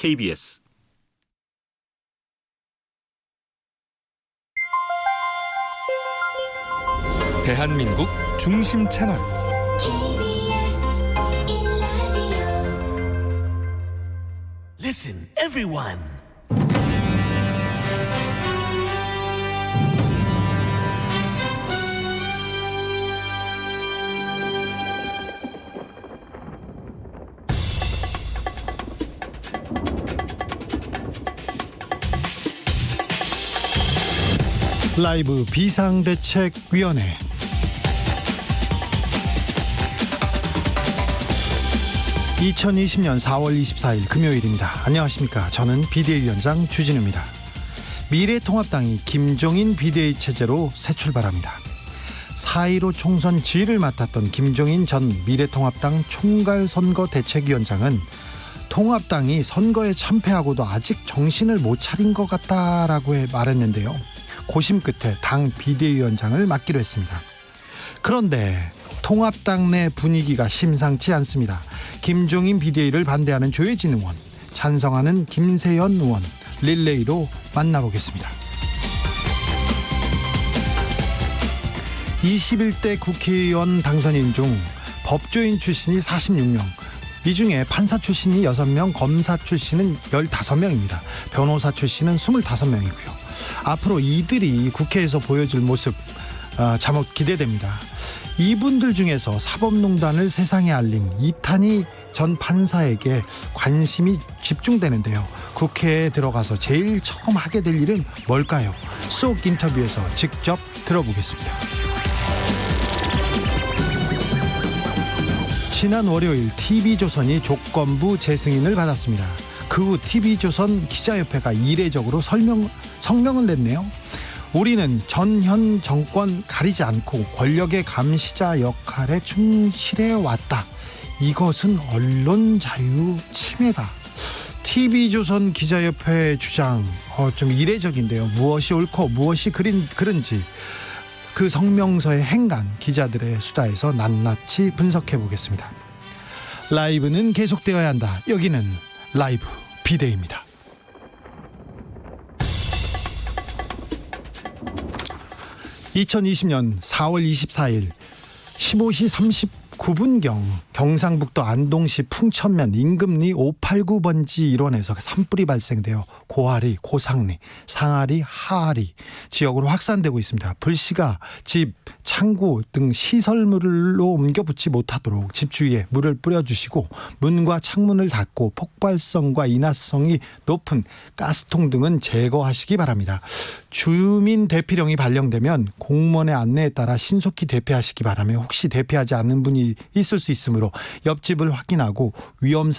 KBS 대한민국 중심 채널 Listen, everyone. 라이브 비상대책위원회. (2020년 4월 24일) 금요일입니다. 안녕하십니까. 저는 비대위원장 주진우입니다. 미래통합당이 김종인 비대위 체제로 새 출발합니다. 4.15 총선 지휘를 맡았던 김종인 전 미래통합당 총괄선거대책위원장은 통합당이 선거에 참패하고도 아직 정신을 못 차린 것 같다라고 말했는데요. 고심 끝에 당 비대위원장을 맡기로 했습니다. 그런데 통합당 내 분위기가 심상치 않습니다. 김종인 비대위를 반대하는 조혜진 의원, 찬성하는 김세연 의원, 릴레이로 만나보겠습니다. 21대 국회의원 당선인 중 법조인 출신이 46명, 이 중에 판사 출신이 6명, 검사 출신은 15명입니다. 변호사 출신은 25명이고요. 앞으로 이들이 국회에서 보여줄 모습 자못 기대됩니다. 이분들 중에서 사법농단을 세상에 알린 이탄희 전 판사에게 관심이 집중되는데요. 국회에 들어가서 제일 처음 하게 될 일은 뭘까요? 쏙 인터뷰에서 직접 들어보겠습니다. 지난 월요일 TV조선이 조건부 재승인을 받았습니다. 그 후 TV조선 기자협회가 이례적으로 성명을 냈네요. 우리는 전현 정권 가리지 않고 권력의 감시자 역할에 충실해왔다. 이것은 언론 자유 침해다. TV조선 기자협회 주장 좀 이례적인데요. 무엇이 옳고 무엇이 그른지 그 성명서의 행간 기자들의 수다에서 낱낱이 분석해 보겠습니다. 라이브는 계속되어야 한다. 여기는 라이브 비대위입니다. 2020년 4월 24일 15시 39분경 경상북도 안동시 풍천면 인금리 589번지 일원에서 산불이 발생되어 고아리, 고상리, 상아리, 하아리 지역으로 확산되고 있습니다. 불씨가 집, 창고 등 시설물로 옮겨붙지 못하도록 집 주위에 물을 뿌려주시고 문과 창문을 닫고 폭발성과 인화성이 높은 가스통 등은 제거하시기 바랍니다. 주민 대피령이 발령되면 공무원의 안내에 따라 신속히 대피하시기 바라며 혹시 대피하지 않는 분이 있을 수 있으므로 옆집을 확인하고 위험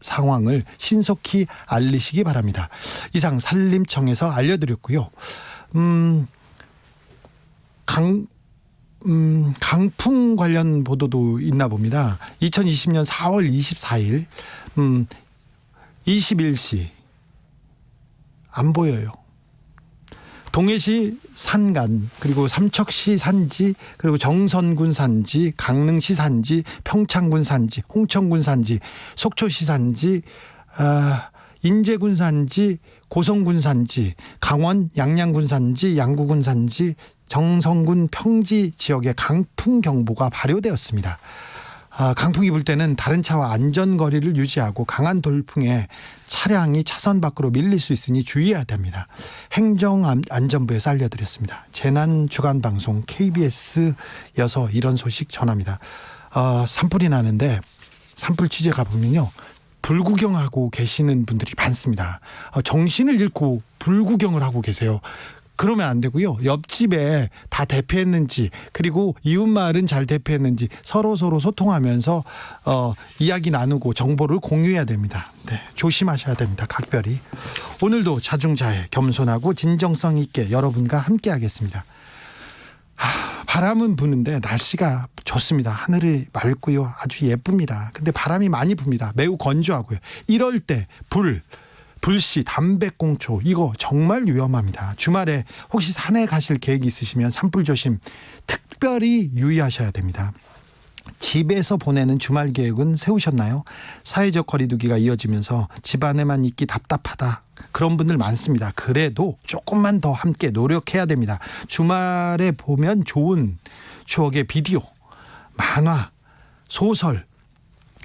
상황을 신속히 알리시기 바랍니다. 이상 산림청에서 알려드렸고요. 강풍 관련 보도도 있나 봅니다. 2020년 4월 24일 21시 안 보여요. 동해시 산간, 그리고 삼척시 산지, 그리고 정선군 산지, 강릉시 산지, 평창군 산지, 홍천군 산지, 속초시 산지, 인제군 산지, 고성군 산지, 강원 양양군 산지, 양구군 산지, 정선군 평지 지역에 강풍경보가 발효되었습니다. 강풍이 불 때는 다른 차와 안전거리를 유지하고 강한 돌풍에 차량이 차선 밖으로 밀릴 수 있으니 주의해야 됩니다. 행정안전부에서 알려드렸습니다. 재난주간방송 KBS여서 이런 소식 전합니다. 산불이 나는데 산불 취재 가보면요. 불구경하고 계시는 분들이 많습니다. 정신을 잃고 불구경을 하고 계세요. 그러면 안 되고요. 옆집에 다 대피했는지, 그리고 이웃마을은 잘 대피했는지 서로 소통하면서 이야기 나누고 정보를 공유해야 됩니다. 네, 조심하셔야 됩니다. 각별히. 오늘도 자중자애, 겸손하고 진정성 있게 여러분과 함께 하겠습니다. 바람은 부는데 날씨가 좋습니다. 하늘이 맑고요. 아주 예쁩니다. 근데 바람이 많이 붑니다. 매우 건조하고요. 이럴 때 불씨, 담배꽁초 이거 정말 위험합니다. 주말에 혹시 산에 가실 계획이 있으시면 산불 조심 특별히 유의하셔야 됩니다. 집에서 보내는 주말 계획은 세우셨나요? 사회적 거리두기가 이어지면서 집안에만 있기 답답하다. 그런 분들 많습니다. 그래도 조금만 더 함께 노력해야 됩니다. 주말에 보면 좋은 추억의 비디오, 만화, 소설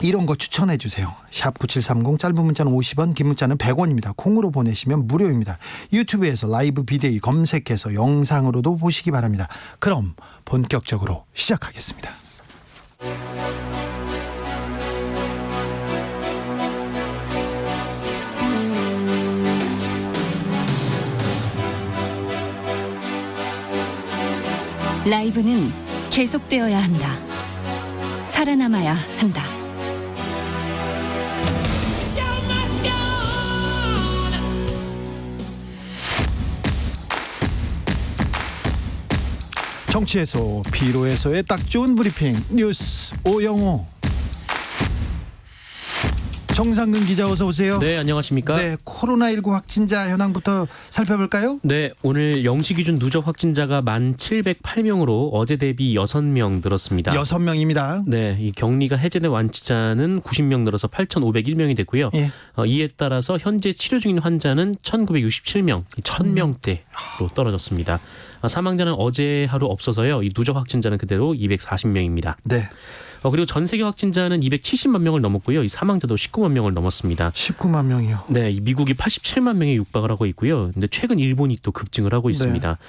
이런 거 추천해 주세요. 샵 9730 짧은 문자는 50원, 긴 문자는 100원입니다. 콩으로 보내시면 무료입니다. 유튜브에서 라이브 비데이 검색해서 영상으로도 보시기 바랍니다. 그럼 본격적으로 시작하겠습니다. 라이브는 계속되어야 한다. 살아남아야 한다. 정치에서 피로에서의 딱 좋은 브리핑 뉴스 오영호. 정상근 기자 어서 오세요. 네, 안녕하십니까? 네, 코로나19 확진자 현황부터 살펴볼까요? 네, 오늘 0시 기준 누적 확진자가 1,708명으로 어제 대비 6명 늘었습니다. 6명입니다. 네, 이 격리가 해제된 완치자는 90명 늘어서 8,501명이 됐고요. 예. 이에 따라서 현재 치료 중인 환자는 1,967명, 1,000명대로 떨어졌습니다. 사망자는 어제 하루 없어서요. 이 누적 확진자는 그대로 240명입니다. 네. 그리고 전 세계 확진자는 270만 명을 넘었고요. 이 사망자도 19만 명을 넘었습니다. 19만 명이요. 네, 이 미국이 87만 명에 육박을 하고 있고요. 근데 최근 일본이 또 급증을 하고 있습니다.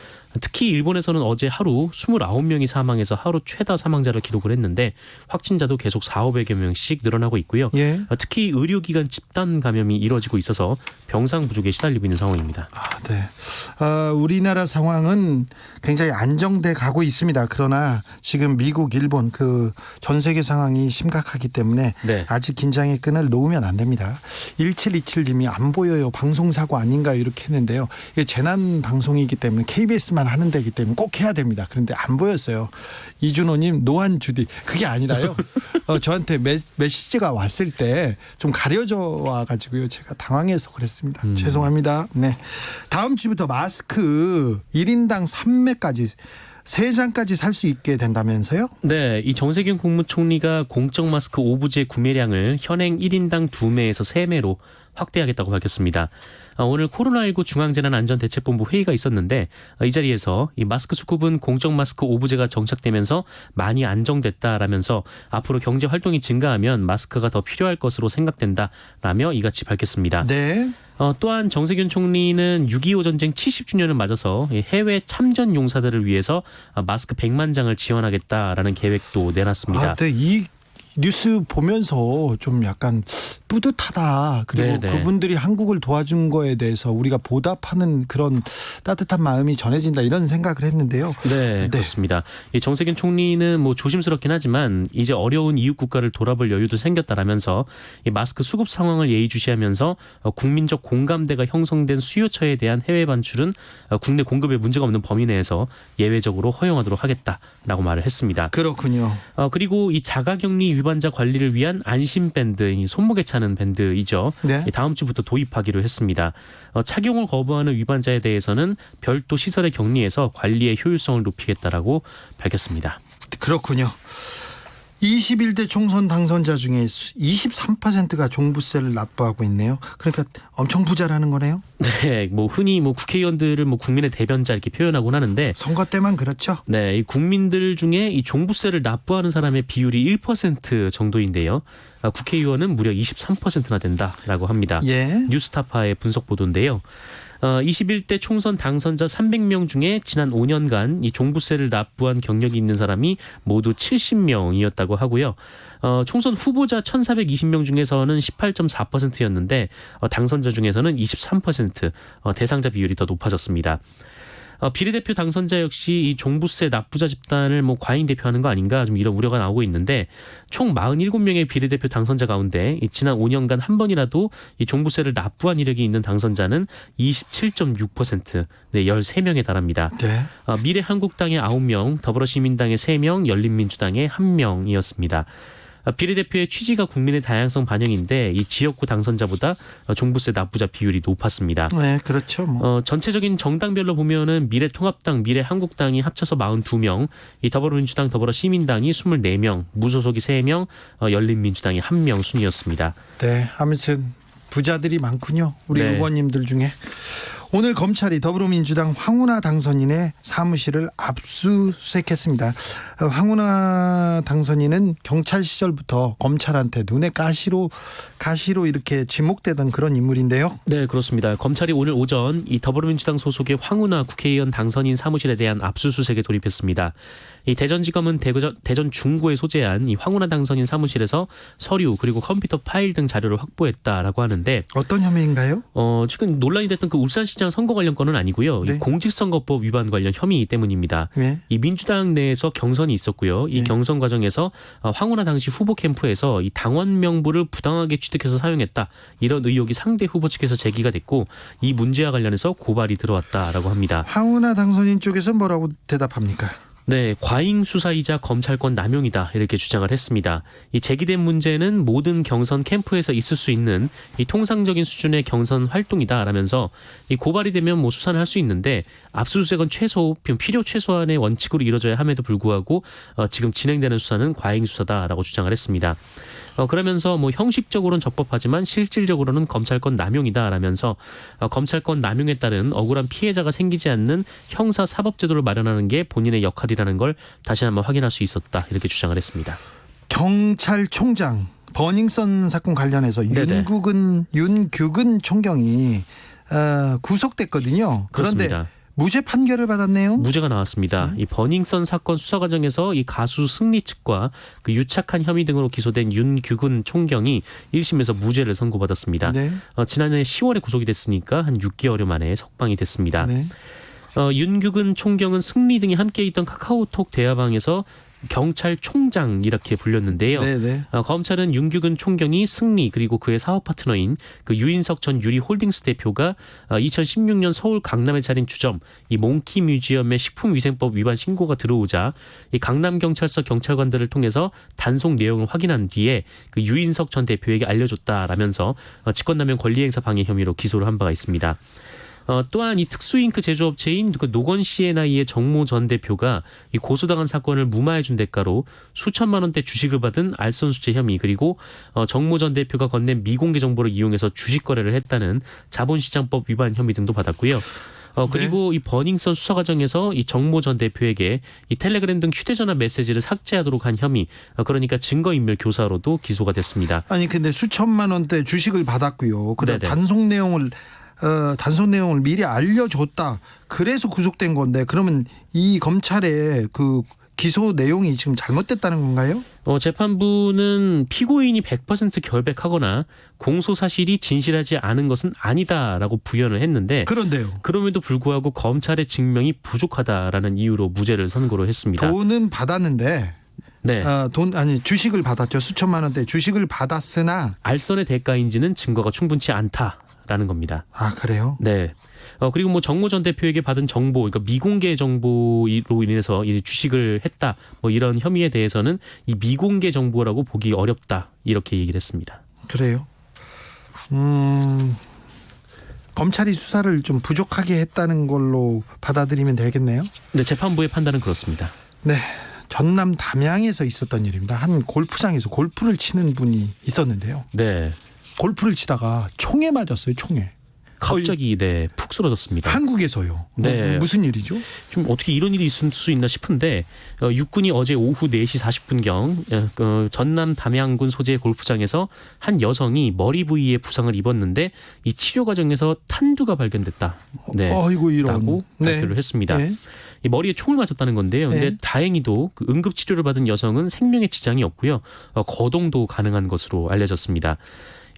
특히 일본에서는 어제 하루 29명이 사망해서 하루 최다 사망자를 기록을 했는데 확진자도 계속 4,500여 명씩 늘어나고 있고요. 예. 특히 의료기관 집단 감염이 이뤄지고 있어서 병상 부족에 시달리고 있는 상황입니다. 네. 우리나라 상황은 굉장히 안정돼 가고 있습니다. 그러나 지금 미국, 일본 그 전 세계 상황이 심각하기 때문에 네. 아직 긴장의 끈을 놓으면 안 됩니다. 1727님이 안 보여요. 방송사고 아닌가요? 이렇게 했는데요. 이게 재난 방송이기 때문에 KBS만 하는 데이기 때문에 꼭 해야 됩니다. 그런데 안 보였어요. 이준호님 노안 주디 그게 아니라요. 저한테 메시지가 왔을 때 좀 가려져 와가지고요. 제가 당황해서 그랬습니다. 죄송합니다. 네. 다음 주부터 마스크 1인당 3매까지 3장까지 살 수 있게 된다면서요? 네, 이 정세균 국무총리가 공적 마스크 오부제 구매량을 현행 1인당 2매에서 3매로 확대하겠다고 밝혔습니다. 오늘 코로나19 중앙재난안전대책본부 회의가 있었는데 이 자리에서 이 마스크 수급은 공적 마스크 오부제가 정착되면서 많이 안정됐다라면서 앞으로 경제 활동이 증가하면 마스크가 더 필요할 것으로 생각된다라며 이같이 밝혔습니다. 네. 또한 정세균 총리는 6.25 전쟁 70주년을 맞아서 해외 참전 용사들을 위해서 마스크 100만 장을 지원하겠다라는 계획도 내놨습니다. 네. 이 뉴스 보면서 좀 약간 뿌듯하다. 그리고 네네. 그분들이 한국을 도와준 거에 대해서 우리가 보답하는 그런 따뜻한 마음이 전해진다 이런 생각을 했는데요. 네, 그렇습니다. 이 정세균 총리는 뭐 조심스럽긴 하지만 이제 어려운 이웃 국가를 돌아볼 여유도 생겼다라면서 이 마스크 수급 상황을 예의주시하면서 국민적 공감대가 형성된 수요처에 대한 해외 반출은 국내 공급에 문제가 없는 범위 내에서 예외적으로 허용하도록 하겠다라고 말을 했습니다. 그렇군요. 그리고 이 자가격리 위반자 관리를 위한 안심밴드, 이 손목에 차는 밴드이죠. 네. 다음 주부터 도입하기로 했습니다. 착용을 거부하는 위반자에 대해서는 별도 시설에 격리해서 관리의 효율성을 높이겠다라고 밝혔습니다. 그렇군요. 21대 총선 당선자 중에 23%가 종부세를 납부하고 있네요. 그러니까 엄청 부자라는 거네요. 네, 뭐 흔히 뭐 국회의원들을 뭐 국민의 대변자 이렇게 표현하곤 하는데 선거 때만 그렇죠. 네, 이 국민들 중에 이 종부세를 납부하는 사람의 비율이 1% 정도인데요. 국회의원은 무려 23%나 된다라고 합니다. 예. 뉴스타파의 분석 보도인데요. 21대 총선 당선자 300명 중에 지난 5년간 이 종부세를 납부한 경력이 있는 사람이 모두 70명이었다고 하고요. 총선 후보자 1,420명 중에서는 18.4%였는데 당선자 중에서는 23%, 대상자 비율이 더 높아졌습니다. 비례대표 당선자 역시 이 종부세 납부자 집단을 뭐 과잉 대표하는 거 아닌가 좀 이런 우려가 나오고 있는데 총 47명의 비례대표 당선자 가운데 지난 5년간 한 번이라도 이 종부세를 납부한 이력이 있는 당선자는 27.6%, 네, 13명에 달합니다. 네. 미래한국당의 9명, 더불어시민당의 3명, 열린민주당의 1명이었습니다. 비례대표의 취지가 국민의 다양성 반영인데 이 지역구 당선자보다 종부세 납부자 비율이 높았습니다. 네, 그렇죠. 전체적인 정당별로 보면은 미래통합당, 미래한국당이 합쳐서 42명, 이 더불어민주당, 더불어시민당이 24명, 무소속이 3명, 열린민주당이 1명 순이었습니다. 네, 아무튼 부자들이 많군요. 우리 네. 의원님들 중에. 오늘 검찰이 더불어민주당 황운하 당선인의 사무실을 압수수색했습니다. 황운하 당선인은 경찰 시절부터 검찰한테 눈에 가시로 이렇게 지목되던 그런 인물인데요. 네, 그렇습니다. 검찰이 오늘 오전 이 더불어민주당 소속의 황운하 국회의원 당선인 사무실에 대한 압수수색에 돌입했습니다. 이 대전지검은 대전 중구에 소재한 이 황운하 당선인 사무실에서 서류 그리고 컴퓨터 파일 등 자료를 확보했다라고 하는데 어떤 혐의인가요? 지금 논란이 됐던 그 울산시장 선거 관련 건은 아니고요. 네. 이 공직선거법 위반 관련 혐의 때문입니다. 네. 이 민주당 내에서 경선이 있었고요. 이 네. 경선 과정에서 황운하 당시 후보 캠프에서 이 당원 명부를 부당하게 취득해서 사용했다. 이런 의혹이 상대 후보 측에서 제기가 됐고 이 문제와 관련해서 고발이 들어왔다라고 합니다. 황운하 당선인 쪽에서 뭐라고 대답합니까? 네, 과잉 수사이자 검찰권 남용이다 이렇게 주장을 했습니다. 이 제기된 문제는 모든 경선 캠프에서 있을 수 있는 이 통상적인 수준의 경선 활동이다라면서 이 고발이 되면 뭐 수사는 할 수 있는데 압수수색은 필요 최소한의 원칙으로 이루어져야 함에도 불구하고 지금 진행되는 수사는 과잉 수사다라고 주장을 했습니다. 그러면서 뭐 형식적으로는 적법하지만 실질적으로는 검찰권 남용이다라면서 검찰권 남용에 따른 억울한 피해자가 생기지 않는 형사 사법제도를 마련하는 게 본인의 역할이라는 걸 다시 한번 확인할 수 있었다 이렇게 주장을 했습니다. 경찰총장 버닝썬 사건 관련해서 네네. 윤규근 총경이 구속됐거든요. 그런데 그렇습니다. 무죄 판결을 받았네요. 무죄가 나왔습니다. 이 버닝썬 사건 수사 과정에서 이 가수 승리 측과 그 유착한 혐의 등으로 기소된 윤규근 총경이 1심에서 무죄를 선고받았습니다. 네. 지난해 10월에 구속이 됐으니까 한 6개월 만에 석방이 됐습니다. 네. 윤규근 총경은 승리 등이 함께 있던 카카오톡 대화방에서 경찰총장 이렇게 불렸는데요. 네네. 검찰은 윤규근 총경이 승리 그리고 그의 사업 파트너인 그 유인석 전 유리홀딩스 대표가 2016년 서울 강남에 차린 주점 이 몽키 뮤지엄의 식품위생법 위반 신고가 들어오자 이 강남경찰서 경찰관들을 통해서 단속 내용을 확인한 뒤에 그 유인석 전 대표에게 알려줬다라면서 직권남용 권리행사 방해 혐의로 기소를 한 바가 있습니다. 또한 이 특수잉크 제조업체인 그 노건 C&I의 정모 전 대표가 이 고소당한 사건을 무마해준 대가로 수천만 원대 주식을 받은 알선수재 혐의 그리고 정모 전 대표가 건넨 미공개 정보를 이용해서 주식 거래를 했다는 자본시장법 위반 혐의 등도 받았고요. 그리고 네. 이 버닝썬 수사 과정에서 이 정모 전 대표에게 이 텔레그램 등 휴대전화 메시지를 삭제하도록 한 혐의, 그러니까 증거인멸 교사로도 기소가 됐습니다. 아니 근데 수천만 원대 주식을 받았고요. 그래 네네. 단속 내용을 미리 알려줬다. 그래서 구속된 건데 그러면 이 검찰의 그 기소 내용이 지금 잘못됐다는 건가요? 재판부는 피고인이 100% 결백하거나 공소 사실이 진실하지 않은 것은 아니다라고 부연을 했는데 그런데요. 그럼에도 불구하고 검찰의 증명이 부족하다라는 이유로 무죄를 선고를 했습니다. 돈은 받았는데 네. 주식을 받았죠. 수천만 원대 주식을 받았으나 알선의 대가인지는 증거가 충분치 않다라는 겁니다. 아 그래요? 네. 그리고 뭐 정모 전 대표에게 받은 정보, 그러니까 미공개 정보로 인해서 주식을 했다, 뭐 이런 혐의에 대해서는 이 미공개 정보라고 보기 어렵다 이렇게 얘기를 했습니다. 그래요? 검찰이 수사를 좀 부족하게 했다는 걸로 받아들이면 되겠네요. 네, 재판부의 판단은 그렇습니다. 네. 전남 담양에서 있었던 일입니다. 한 골프장에서 골프를 치는 분이 있었는데요. 네. 골프를 치다가 총에 맞았어요. 총에. 갑자기 푹 쓰러졌습니다. 한국에서요. 네. 무슨 일이죠? 좀 어떻게 이런 일이 있을 수 있나 싶은데 육군이 어제 오후 4시 40분경 전남 담양군 소재의 골프장에서 한 여성이 머리 부위에 부상을 입었는데 이 치료 과정에서 탄두가 발견됐다. 네. 라고 발표를 했습니다. 네. 이 머리에 총을 맞았다는 건데요. 근데 네. 다행히도 그 응급 치료를 받은 여성은 생명에 지장이 없고요. 거동도 가능한 것으로 알려졌습니다.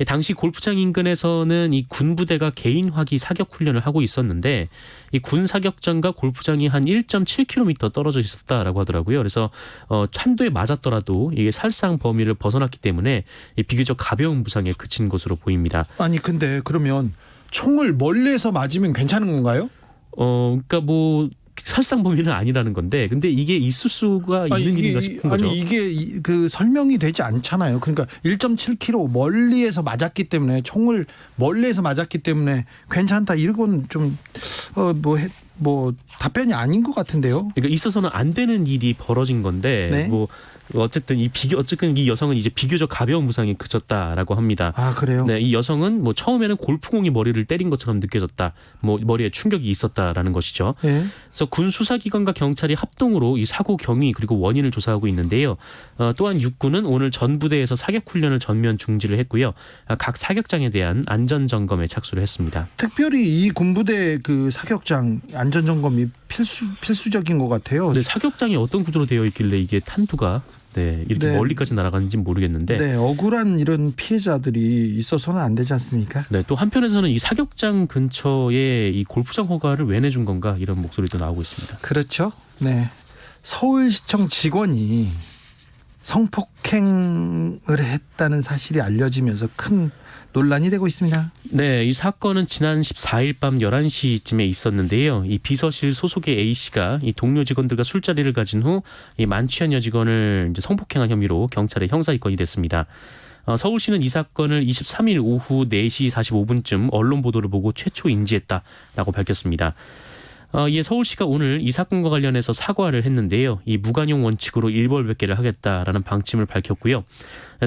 당시 골프장 인근에서는 이 군부대가 개인화기 사격 훈련을 하고 있었는데 이 군 사격장과 골프장이 한 1.7km 떨어져 있었다라고 하더라고요. 그래서 탄도에 맞았더라도 이게 살상 범위를 벗어났기 때문에 비교적 가벼운 부상에 그친 것으로 보입니다. 아니 근데 그러면 총을 멀리에서 맞으면 괜찮은 건가요? 그러니까 뭐 살상 범인은 아니라는 건데, 근데 이게 있을 수가 있는 일인가 싶은 거죠. 아니 이게 그 설명이 되지 않잖아요. 그러니까 1.7km 멀리에서 맞았기 때문에 총을 멀리에서 맞았기 때문에 괜찮다. 이건 좀 답변이 아닌 것 같은데요. 그러니까 있어서는 안 되는 일이 벌어진 건데 네. 뭐 어쨌든 이 여성은 이제 비교적 가벼운 부상이 그쳤다라고 합니다. 아 그래요? 네, 이 여성은 뭐 처음에는 골프공이 머리를 때린 것처럼 느껴졌다. 뭐 머리에 충격이 있었다라는 것이죠. 네. 그래서 군 수사기관과 경찰이 합동으로 이 사고 경위 그리고 원인을 조사하고 있는데요. 또한 육군은 오늘 전 부대에서 사격 훈련을 전면 중지를 했고요. 각 사격장에 대한 안전 점검에 착수를 했습니다. 특별히 이 군부대 그 사격장 안전 점검이 필수적인 것 같아요. 네, 사격장이 어떤 구조로 되어 있길래 이게 탄두가 이렇게 네. 멀리까지 날아가는지 모르겠는데. 네, 억울한 이런 피해자들이 있어서는 안 되지 않습니까? 네, 또 한편에서는 이 사격장 근처에 이 골프장 허가를 왜 내준 건가 이런 목소리도 나오고 있습니다. 그렇죠. 네, 서울시청 직원이 성폭행을 했다는 사실이 알려지면서 큰 논란이 되고 있습니다. 네, 이 사건은 지난 14일 밤 11시쯤에 있었는데요. 이 비서실 소속의 A씨가 이 동료 직원들과 술자리를 가진 후 이 만취한 여직원을 이제 성폭행한 혐의로 경찰에 형사 입건이 됐습니다. 서울시는 이 사건을 23일 오후 4시 45분쯤 언론 보도를 보고 최초 인지했다라고 밝혔습니다. 이에 서울시가 오늘 이 사건과 관련해서 사과를 했는데요. 이 무관용 원칙으로 일벌백계를 하겠다라는 방침을 밝혔고요.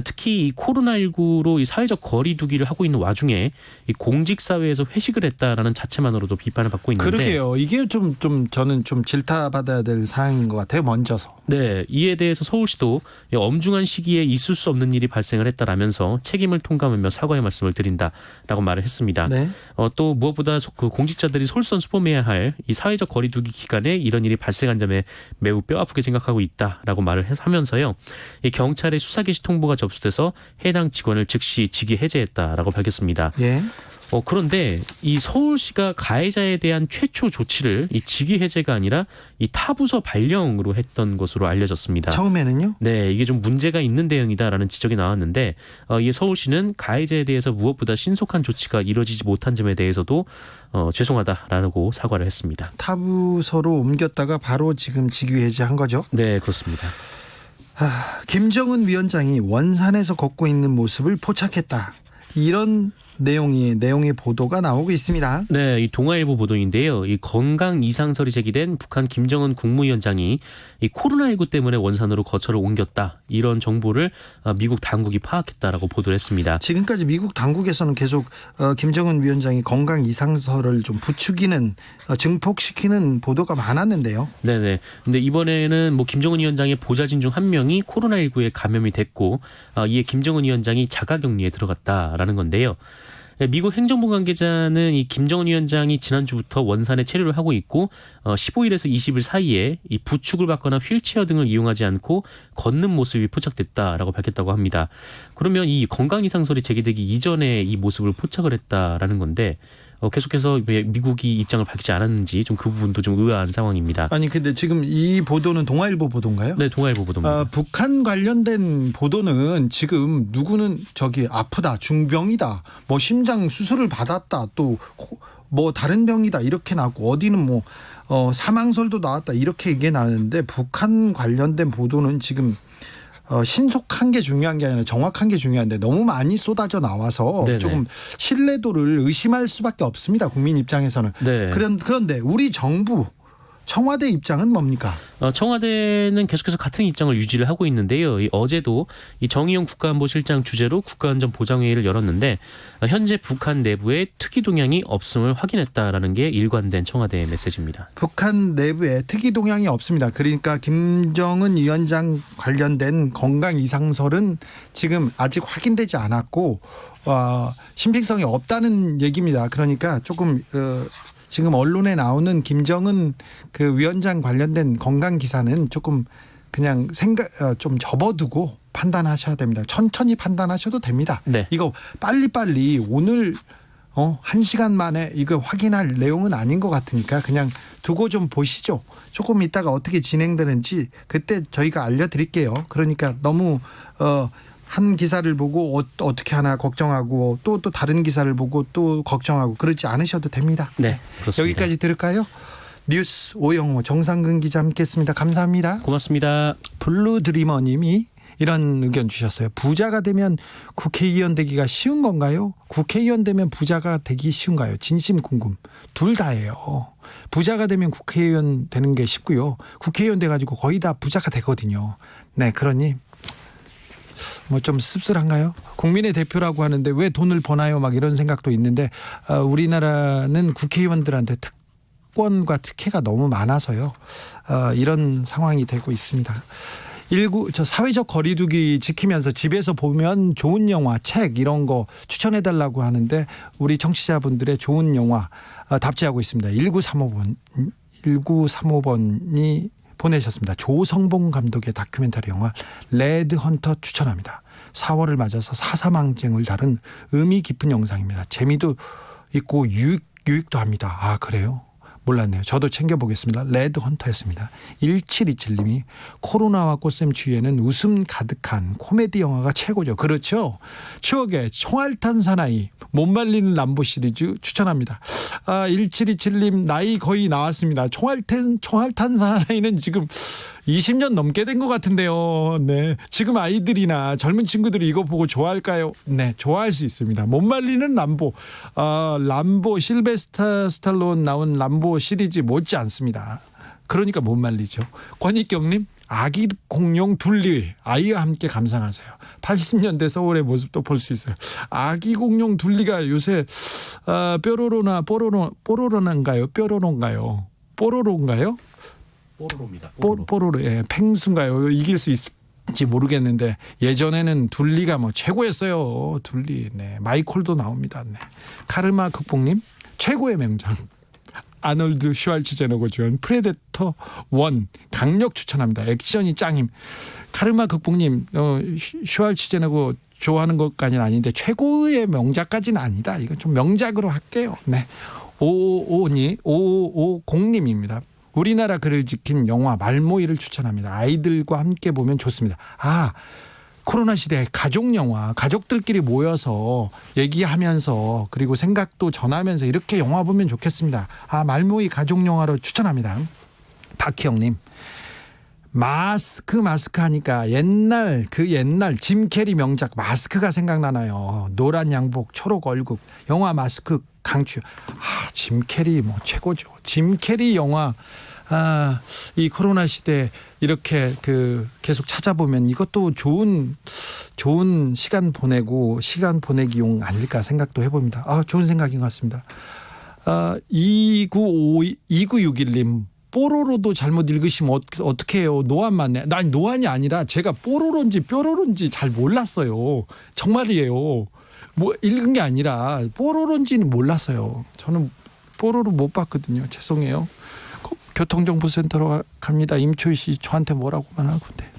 특히 이 코로나19로 이 사회적 거리두기를 하고 있는 와중에 이 공직사회에서 회식을 했다라는 자체만으로도 비판을 받고 있는데. 그러게요. 이게 좀 저는 좀 질타받아야 될 사항인 것 같아요. 먼저서. 네, 이에 대해서 서울시도 엄중한 시기에 있을 수 없는 일이 발생을 했다라면서 책임을 통감하며 사과의 말씀을 드린다라고 말을 했습니다. 네. 또 무엇보다 그 공직자들이 솔선수범해야 할 이 사회적 거리두기 기간에 이런 일이 발생한 점에 매우 뼈아프게 생각하고 있다라고 말을 하면서요. 이 경찰의 수사 개시 통보가 접수돼서 해당 직원을 즉시 직위 해제했다라고 밝혔습니다. 예. 그런데 이 서울시가 가해자에 대한 최초 조치를 이 직위 해제가 아니라 이 타부서 발령으로 했던 것으로 알려졌습니다. 처음에는요? 네, 이게 좀 문제가 있는 대응이다라는 지적이 나왔는데 이에 서울시는 가해자에 대해서 무엇보다 신속한 조치가 이루어지지 못한 점에 대해서도 죄송하다라고 사과를 했습니다. 타부서로 옮겼다가 바로 지금 직위 해제한 거죠? 네, 그렇습니다. 김정은 위원장이 원산에서 걷고 있는 모습을 포착했다. 이런 내용의 보도가 나오고 있습니다. 네, 이 동아일보 보도인데요. 이 건강 이상설이 제기된 북한 김정은 국무위원장이 이 코로나19 때문에 원산으로 거처를 옮겼다. 이런 정보를 미국 당국이 파악했다라고 보도를 했습니다. 지금까지 미국 당국에서는 계속 김정은 위원장이 건강 이상설을 좀 부추기는 증폭시키는 보도가 많았는데요. 네네. 근데 이번에는 뭐 김정은 위원장의 보좌진 중 한 명이 코로나19에 감염이 됐고 이에 김정은 위원장이 자가격리에 들어갔다라는 건데요. 미국 행정부 관계자는 이 김정은 위원장이 지난주부터 원산에 체류를 하고 있고 15일에서 20일 사이에 이 부축을 받거나 휠체어 등을 이용하지 않고 걷는 모습이 포착됐다라고 밝혔다고 합니다. 그러면 이 건강 이상설이 제기되기 이전에 이 모습을 포착을 했다라는 건데 계속해서 왜 미국이 입장을 밝히지 않았는지 좀 그 부분도 좀 의아한 상황입니다. 아니 근데 지금 이 보도는 동아일보 보도인가요? 네, 동아일보 보도입니다. 북한 관련된 보도는 지금 누구는 아프다, 중병이다, 뭐 심장 수술을 받았다, 또 뭐 다른 병이다 이렇게 나왔고 어디는 뭐 사망설도 나왔다 이렇게 얘기 나왔는데 북한 관련된 보도는 지금 신속한 게 중요한 게 아니라 정확한 게 중요한데 너무 많이 쏟아져 나와서 네네. 조금 신뢰도를 의심할 수밖에 없습니다. 국민 입장에서는. 네. 그런데 우리 정부 청와대 입장은 뭡니까? 청와대는 계속해서 같은 입장을 유지를 하고 있는데요. 어제도 이 정의용 국가안보실장 주재로 국가안전보장회의를 열었는데 현재 북한 내부에 특이 동향이 없음을 확인했다라는 게 일관된 청와대의 메시지입니다. 북한 내부에 특이 동향이 없습니다. 그러니까 김정은 위원장 관련된 건강 이상설은 지금 아직 확인되지 않았고 신빙성이 없다는 얘기입니다. 그러니까 조금 지금 언론에 나오는 김정은 그 위원장 관련된 건강 기사는 조금 그냥 좀 접어두고 판단하셔야 됩니다. 천천히 판단하셔도 됩니다. 네. 이거 빨리빨리 오늘 1시간 만에 이거 확인할 내용은 아닌 것 같으니까 그냥 두고 좀 보시죠. 조금 있다가 어떻게 진행되는지 그때 저희가 알려드릴게요. 그러니까 너무 한 기사를 보고 어떻게 하나 걱정하고 또 다른 기사를 보고 또 걱정하고 그러지 않으셔도 됩니다. 네, 그렇습니다. 여기까지 들을까요? 뉴스 오영호 정상근 기자 함께했습니다. 감사합니다. 고맙습니다. 블루드리머님이 이런 의견 주셨어요. 부자가 되면 국회의원 되기가 쉬운 건가요? 국회의원 되면 부자가 되기 쉬운가요? 진심 궁금. 둘 다예요. 부자가 되면 국회의원 되는 게 쉽고요. 국회의원 돼가지고 거의 다 부자가 되거든요. 네, 그러니 뭐 좀 씁쓸한가요? 국민의 대표라고 하는데 왜 돈을 버나요? 막 이런 생각도 있는데 우리나라는 국회의원들한테 특권과 특혜가 너무 많아서요. 이런 상황이 되고 있습니다. 사회적 거리두기 지키면서 집에서 보면 좋은 영화, 책 이런 거 추천해달라고 하는데 우리 청취자분들의 좋은 영화 답지하고 있습니다. 1935번이 보내셨습니다. 조성봉 감독의 다큐멘터리 영화 레드 헌터 추천합니다. 4월을 맞아서 4.3 항쟁을 다룬 의미 깊은 영상입니다. 재미도 있고 유익도 합니다. 아, 그래요? 몰랐네요. 저도 챙겨보겠습니다. 레드 헌터였습니다. 1727님이 코로나와 꽃샘추위에는 웃음 가득한 코미디 영화가 최고죠. 그렇죠. 추억의 총알탄 사나이 못 말리는 람보 시리즈 추천합니다. 1727님 나이 거의 나왔습니다. 총알탄 사나이는 지금 20년 넘게 된 것 같은데요. 네, 지금 아이들이나 젊은 친구들이 이거 보고 좋아할까요? 네, 좋아할 수 있습니다. 못 말리는 람보. 람보 실베스타 스탈론 나온 람보 시리즈 못지 않습니다. 그러니까 못 말리죠. 권익경님 아기 공룡 둘리 아이와 함께 감상하세요. 80년대 서울의 모습도 볼 수 있어요. 아기 공룡 둘리가 요새 뽀로로인가요? 뽀로로입니다. 뽀로로, 예, 펭수인가요? 이길 수 있을지 모르겠는데 예전에는 둘리가 뭐 최고였어요. 둘리, 네, 마이콜도 나옵니다. 네. 카르마 극복님 최고의 명장. 아놀드 슈왈츠제네거 주연 프레데터 1 강력 추천합니다. 액션이 짱임. 카르마 극복님 슈왈츠제네거 좋아하는 것까지는 아닌데 최고의 명작까지는 아니다. 이건 좀 명작으로 할게요. 네. 5550님입니다. 우리나라 글을 지킨 영화 말모이를 추천합니다. 아이들과 함께 보면 좋습니다. 코로나 시대에 가족 영화, 가족들끼리 모여서 얘기하면서 그리고 생각도 전하면서 이렇게 영화 보면 좋겠습니다. 말모이 가족 영화로 추천합니다. 박희영님. 마스크 하니까 옛날 짐 캐리 명작 마스크가 생각나나요. 노란 양복 초록 얼굴 영화 마스크 강추. 짐 캐리 뭐 최고죠. 짐 캐리 영화 이 코로나 시대 이렇게 계속 찾아보면 이것도 좋은 시간 보내기용 아닐까 생각도 해봅니다. 좋은 생각인 것 같습니다. 2961님 뽀로로도 잘못 읽으시면 어떻게 해요? 노안 맞네. 난 노안이 아니라 제가 뽀로로인지 뾰로로인지 잘 몰랐어요. 정말이에요. 뭐 읽은 게 아니라 뽀로로인지는 몰랐어요. 저는 뽀로로 못 봤거든요. 죄송해요. 교통정보센터로 갑니다. 임초희 씨 저한테 뭐라고만 하는데.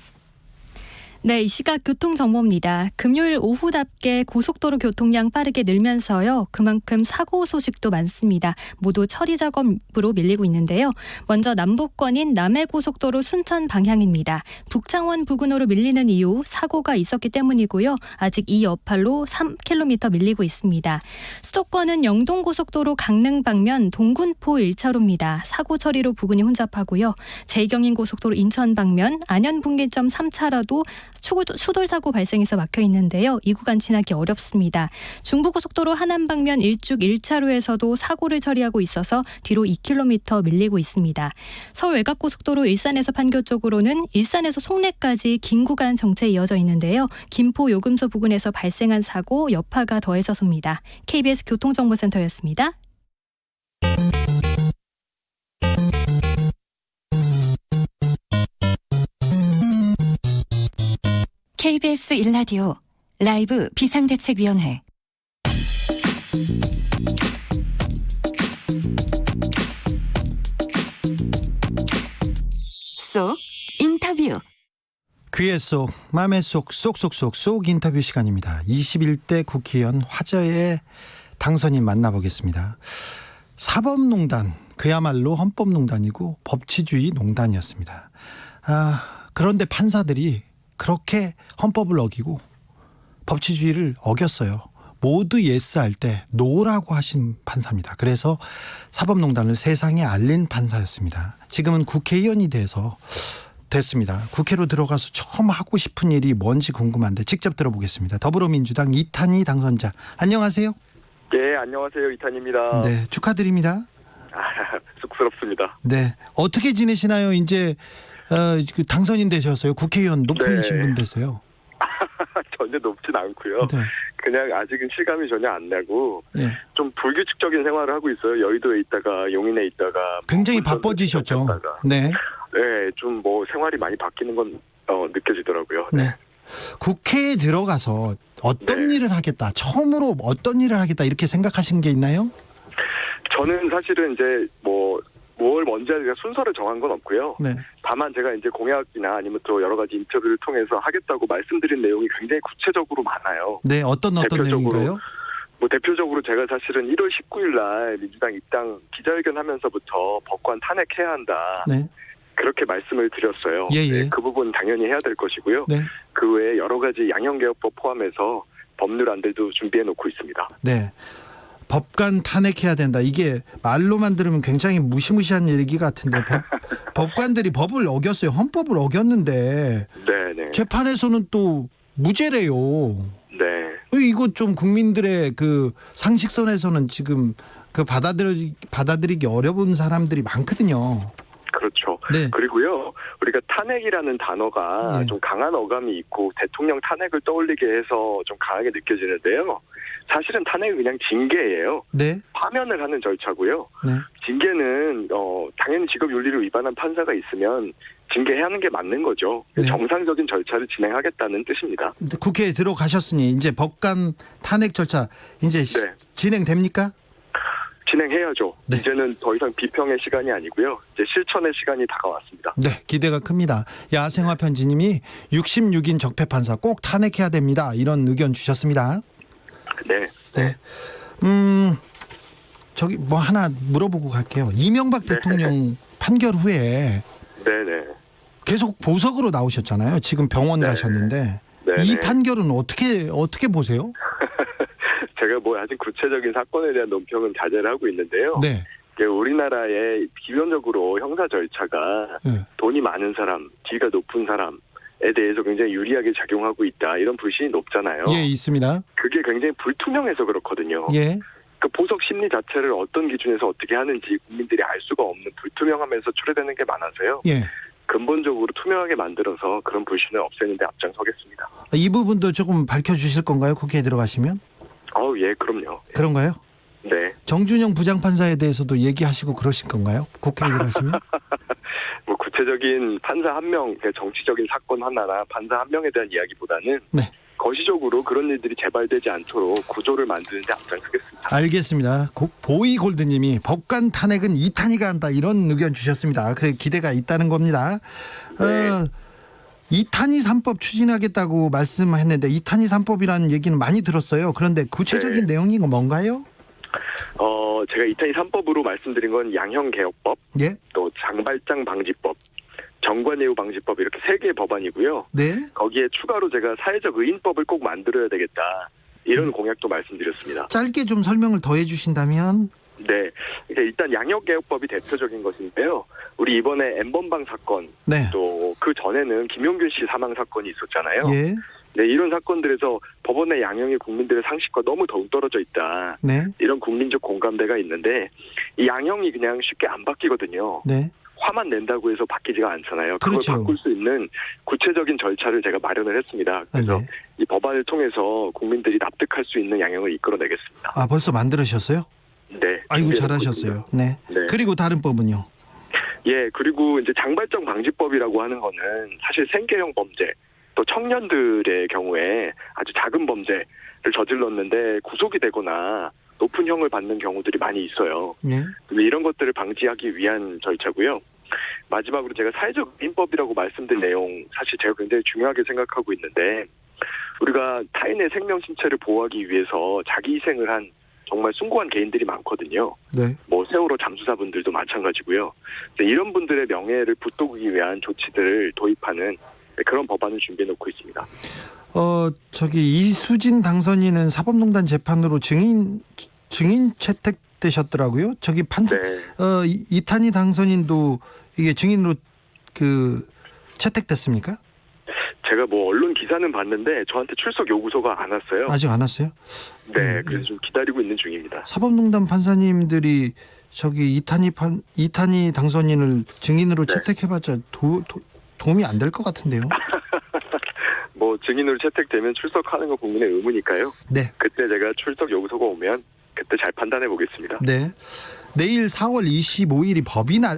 네, 이 시각 교통정보입니다. 금요일 오후답게 고속도로 교통량 빠르게 늘면서요. 그만큼 사고 소식도 많습니다. 모두 처리 작업으로 밀리고 있는데요. 먼저 남북권인 남해고속도로 순천 방향입니다. 북창원 부근으로 밀리는 이유 사고가 있었기 때문이고요. 아직 이 여파로 3km 밀리고 있습니다. 수도권은 영동고속도로 강릉 방면 동군포 1차로입니다. 사고 처리로 부근이 혼잡하고요. 제경인고속도로 인천 방면 안현분기점 3차로도 추돌사고 발생해서 막혀 있는데요. 이 구간 지나기 어렵습니다. 중부고속도로 하남 방면 일죽 1차로에서도 사고를 처리하고 있어서 뒤로 2km 밀리고 있습니다. 서울 외곽고속도로 일산에서 판교 쪽으로는 일산에서 송내까지 긴 구간 정체 이어져 있는데요. 김포 요금소 부근에서 발생한 사고 여파가 더해져서입니다. KBS 교통정보센터였습니다. KBS 1라디오 라이브 비상대책위원회 쏙 인터뷰 귀의 속 맘의 속 쏙쏙쏙 인터뷰 시간입니다. 21대 국회의원 화제의 당선인 만나보겠습니다. 사법농단 그야말로 헌법농단이고 법치주의 농단이었습니다. 그런데 판사들이 그렇게 헌법을 어기고 법치주의를 어겼어요. 모두 예스 할 때 노라고 하신 판사입니다. 그래서 사법농단을 세상에 알린 판사였습니다. 지금은 국회의원이 됐습니다. 국회로 들어가서 처음 하고 싶은 일이 뭔지 궁금한데 직접 들어보겠습니다. 더불어민주당 이탄희 당선자, 안녕하세요. 네, 안녕하세요. 이탄입니다. 네, 축하드립니다. 쑥스럽습니다. 네, 어떻게 지내시나요? 이제 당선인 되셨어요. 국회의원 높은 네. 신분 됐어요. 전혀 높진 않고요. 네. 그냥 아직은 실감이 전혀 안 나고 네. 좀 불규칙적인 생활을 하고 있어요. 여의도에 있다가 용인에 있다가 굉장히 뭐 바빠지셨죠. 있다가. 네. 네, 좀 뭐 생활이 많이 바뀌는 건 느껴지더라고요. 네. 국회에 들어가서 어떤 네. 일을 하겠다, 처음으로 어떤 일을 하겠다 이렇게 생각하신 게 있나요? 저는 사실은 이제 뭘 먼저 해야 순서를 정한 건 없고요. 네. 다만 제가 이제 공약이나 아니면 또 여러 가지 인터뷰를 통해서 하겠다고 말씀드린 내용이 굉장히 구체적으로 많아요. 네, 어떤 대표적으로 내용인가요? 대표적으로 제가 사실은 1월 19일 날 민주당 입당 기자회견 하면서부터 법관 탄핵해야 한다. 네. 그렇게 말씀을 드렸어요. 예, 예. 네, 그 부분 당연히 해야 될 것이고요. 네. 그 외에 여러 가지 양형개혁법 포함해서 법률안들도 준비해 놓고 있습니다. 네. 법관 탄핵해야 된다. 이게 말로만 들으면 굉장히 무시무시한 얘기 같은데 법관들이 법을 어겼어요. 헌법을 어겼는데 네네. 재판에서는 또 무죄래요. 네. 이거 좀 국민들의 그 상식선에서는 지금 그 받아들이기 어려운 사람들이 많거든요. 그렇죠. 네. 그리고요, 우리가 탄핵이라는 단어가 예. 좀 강한 어감이 있고 대통령 탄핵을 떠올리게 해서 좀 강하게 느껴지는데요. 사실은 탄핵은 그냥 징계예요. 네. 파면을 하는 절차고요. 네. 징계는 당연히 직업 윤리를 위반한 판사가 있으면 징계해야 하는 게 맞는 거죠. 네. 정상적인 절차를 진행하겠다는 뜻입니다. 국회에 들어가셨으니 이제 법관 탄핵 절차 이제 네. 진행됩니까? 진행해야죠. 네. 이제는 더 이상 비평의 시간이 아니고요. 이제 실천의 시간이 다가왔습니다. 네, 기대가 큽니다. 야생화 편지님이 66인 적폐 판사 꼭 탄핵해야 됩니다. 이런 의견 주셨습니다. 네. 네. 저기 뭐 하나 물어보고 갈게요. 이명박 네. 대통령 판결 후에 네네. 계속 보석으로 나오셨잖아요. 지금 병원 네. 가셨는데 네네. 이 판결은 어떻게 보세요? 제가 아직 구체적인 사건에 대한 논평은 자제를 하고 있는데요. 네. 우리나라의 기본적으로 형사 절차가 네. 돈이 많은 사람, 지위가 높은 사람에 대해서 굉장히 유리하게 작용하고 있다. 이런 불신이 높잖아요. 예, 있습니다. 그게 굉장히 불투명해서 그렇거든요. 예. 그 보석 심리 자체를 어떤 기준에서 어떻게 하는지 국민들이 알 수가 없는 불투명하면서 초래되는 게 많아서요. 예. 근본적으로 투명하게 만들어서 그런 불신을 없애는 데 앞장서겠습니다. 이 부분도 조금 밝혀주실 건가요? 국회에 들어가시면? 예, 그럼요. 그런가요? 네. 정준영 부장판사에 대해서도 얘기하시고 그러실 건가요? 국회에 들어가시면? 구체적인 판사 한 명, 정치적인 사건 하나나 판사 한 명에 대한 이야기보다는 네. 거시적으로 그런 일들이 재발되지 않도록 구조를 만드는 데 앞장서겠습니다. 알겠습니다. 보이골드님이 법관 탄핵은 이탄희가 한다 이런 의견 주셨습니다. 그래 기대가 있다는 겁니다. 네. 이탄희 3법 추진하겠다고 말씀했는데 이탄희 3법이라는 얘기는 많이 들었어요. 그런데 구체적인 네. 내용이 뭔가요? 제가 이탄희 3법으로 말씀드린 건 양형개혁법, 예? 또 장발장 방지법, 정관예우 방지법 이렇게 3개의 법안이고요. 네. 거기에 추가로 제가 사회적 의인법을 꼭 만들어야 되겠다. 이런 공약도 말씀드렸습니다. 짧게 좀 설명을 더 해주신다면? 네. 그러니까 일단 양형개혁법이 대표적인 것인데요. 우리 이번에 N번방 사건, 네. 또 그 전에는 김용균 씨 사망 사건이 있었잖아요. 예. 네, 이런 사건들에서 법원의 양형이 국민들의 상식과 너무 동떨어져 있다. 네. 이런 국민적 공감대가 있는데 이 양형이 그냥 쉽게 안 바뀌거든요. 네. 화만 낸다고 해서 바뀌지가 않잖아요. 그걸 그렇죠. 바꿀 수 있는 구체적인 절차를 제가 마련을 했습니다. 그래서 네. 이 법안을 통해서 국민들이 납득할 수 있는 양형을 이끌어내겠습니다. 아 벌써 만들으셨어요? 네. 아이고 준비해놓고 잘하셨어요. 있습니다. 네. 네. 그리고 다른 법은요? 예, 그리고 이제 장발장 방지법이라고 하는 거는 사실 생계형 범죄, 또 청년들의 경우에 아주 작은 범죄를 저질렀는데 구속이 되거나 높은 형을 받는 경우들이 많이 있어요. 네. 이런 것들을 방지하기 위한 절차고요. 마지막으로 제가 사회적 의인법이라고 말씀드린 내용 사실 제가 굉장히 중요하게 생각하고 있는데 우리가 타인의 생명 신체를 보호하기 위해서 자기 희생을 한 정말 숭고한 개인들이 많거든요. 네. 세월호 잠수사분들도 마찬가지고요. 이런 분들의 명예를 붙돋기 위한 조치들을 도입하는 그런 법안을 준비해 놓고 있습니다. 이수진 당선인은 사법농단 재판으로 증인 채택되셨더라고요. 저기 판사 네. 이탄희 당선인도 이게 증인으로 채택됐습니까? 제가 뭐 언론 기사는 봤는데 저한테 출석 요구서가 안 왔어요. 아직 안 왔어요? 네, 그래서 좀 기다리고 있는 중입니다. 사법농단 판사님들이 저기 이탄희 당선인을 증인으로 네. 채택해봤자 도움이 안 될 것 같은데요. 뭐 증인으로 채택되면 출석하는 건 국민의 의무니까요. 네. 그때 제가 출석 요구서가 오면 그때 잘 판단해 보겠습니다. 네. 내일 4월 25일이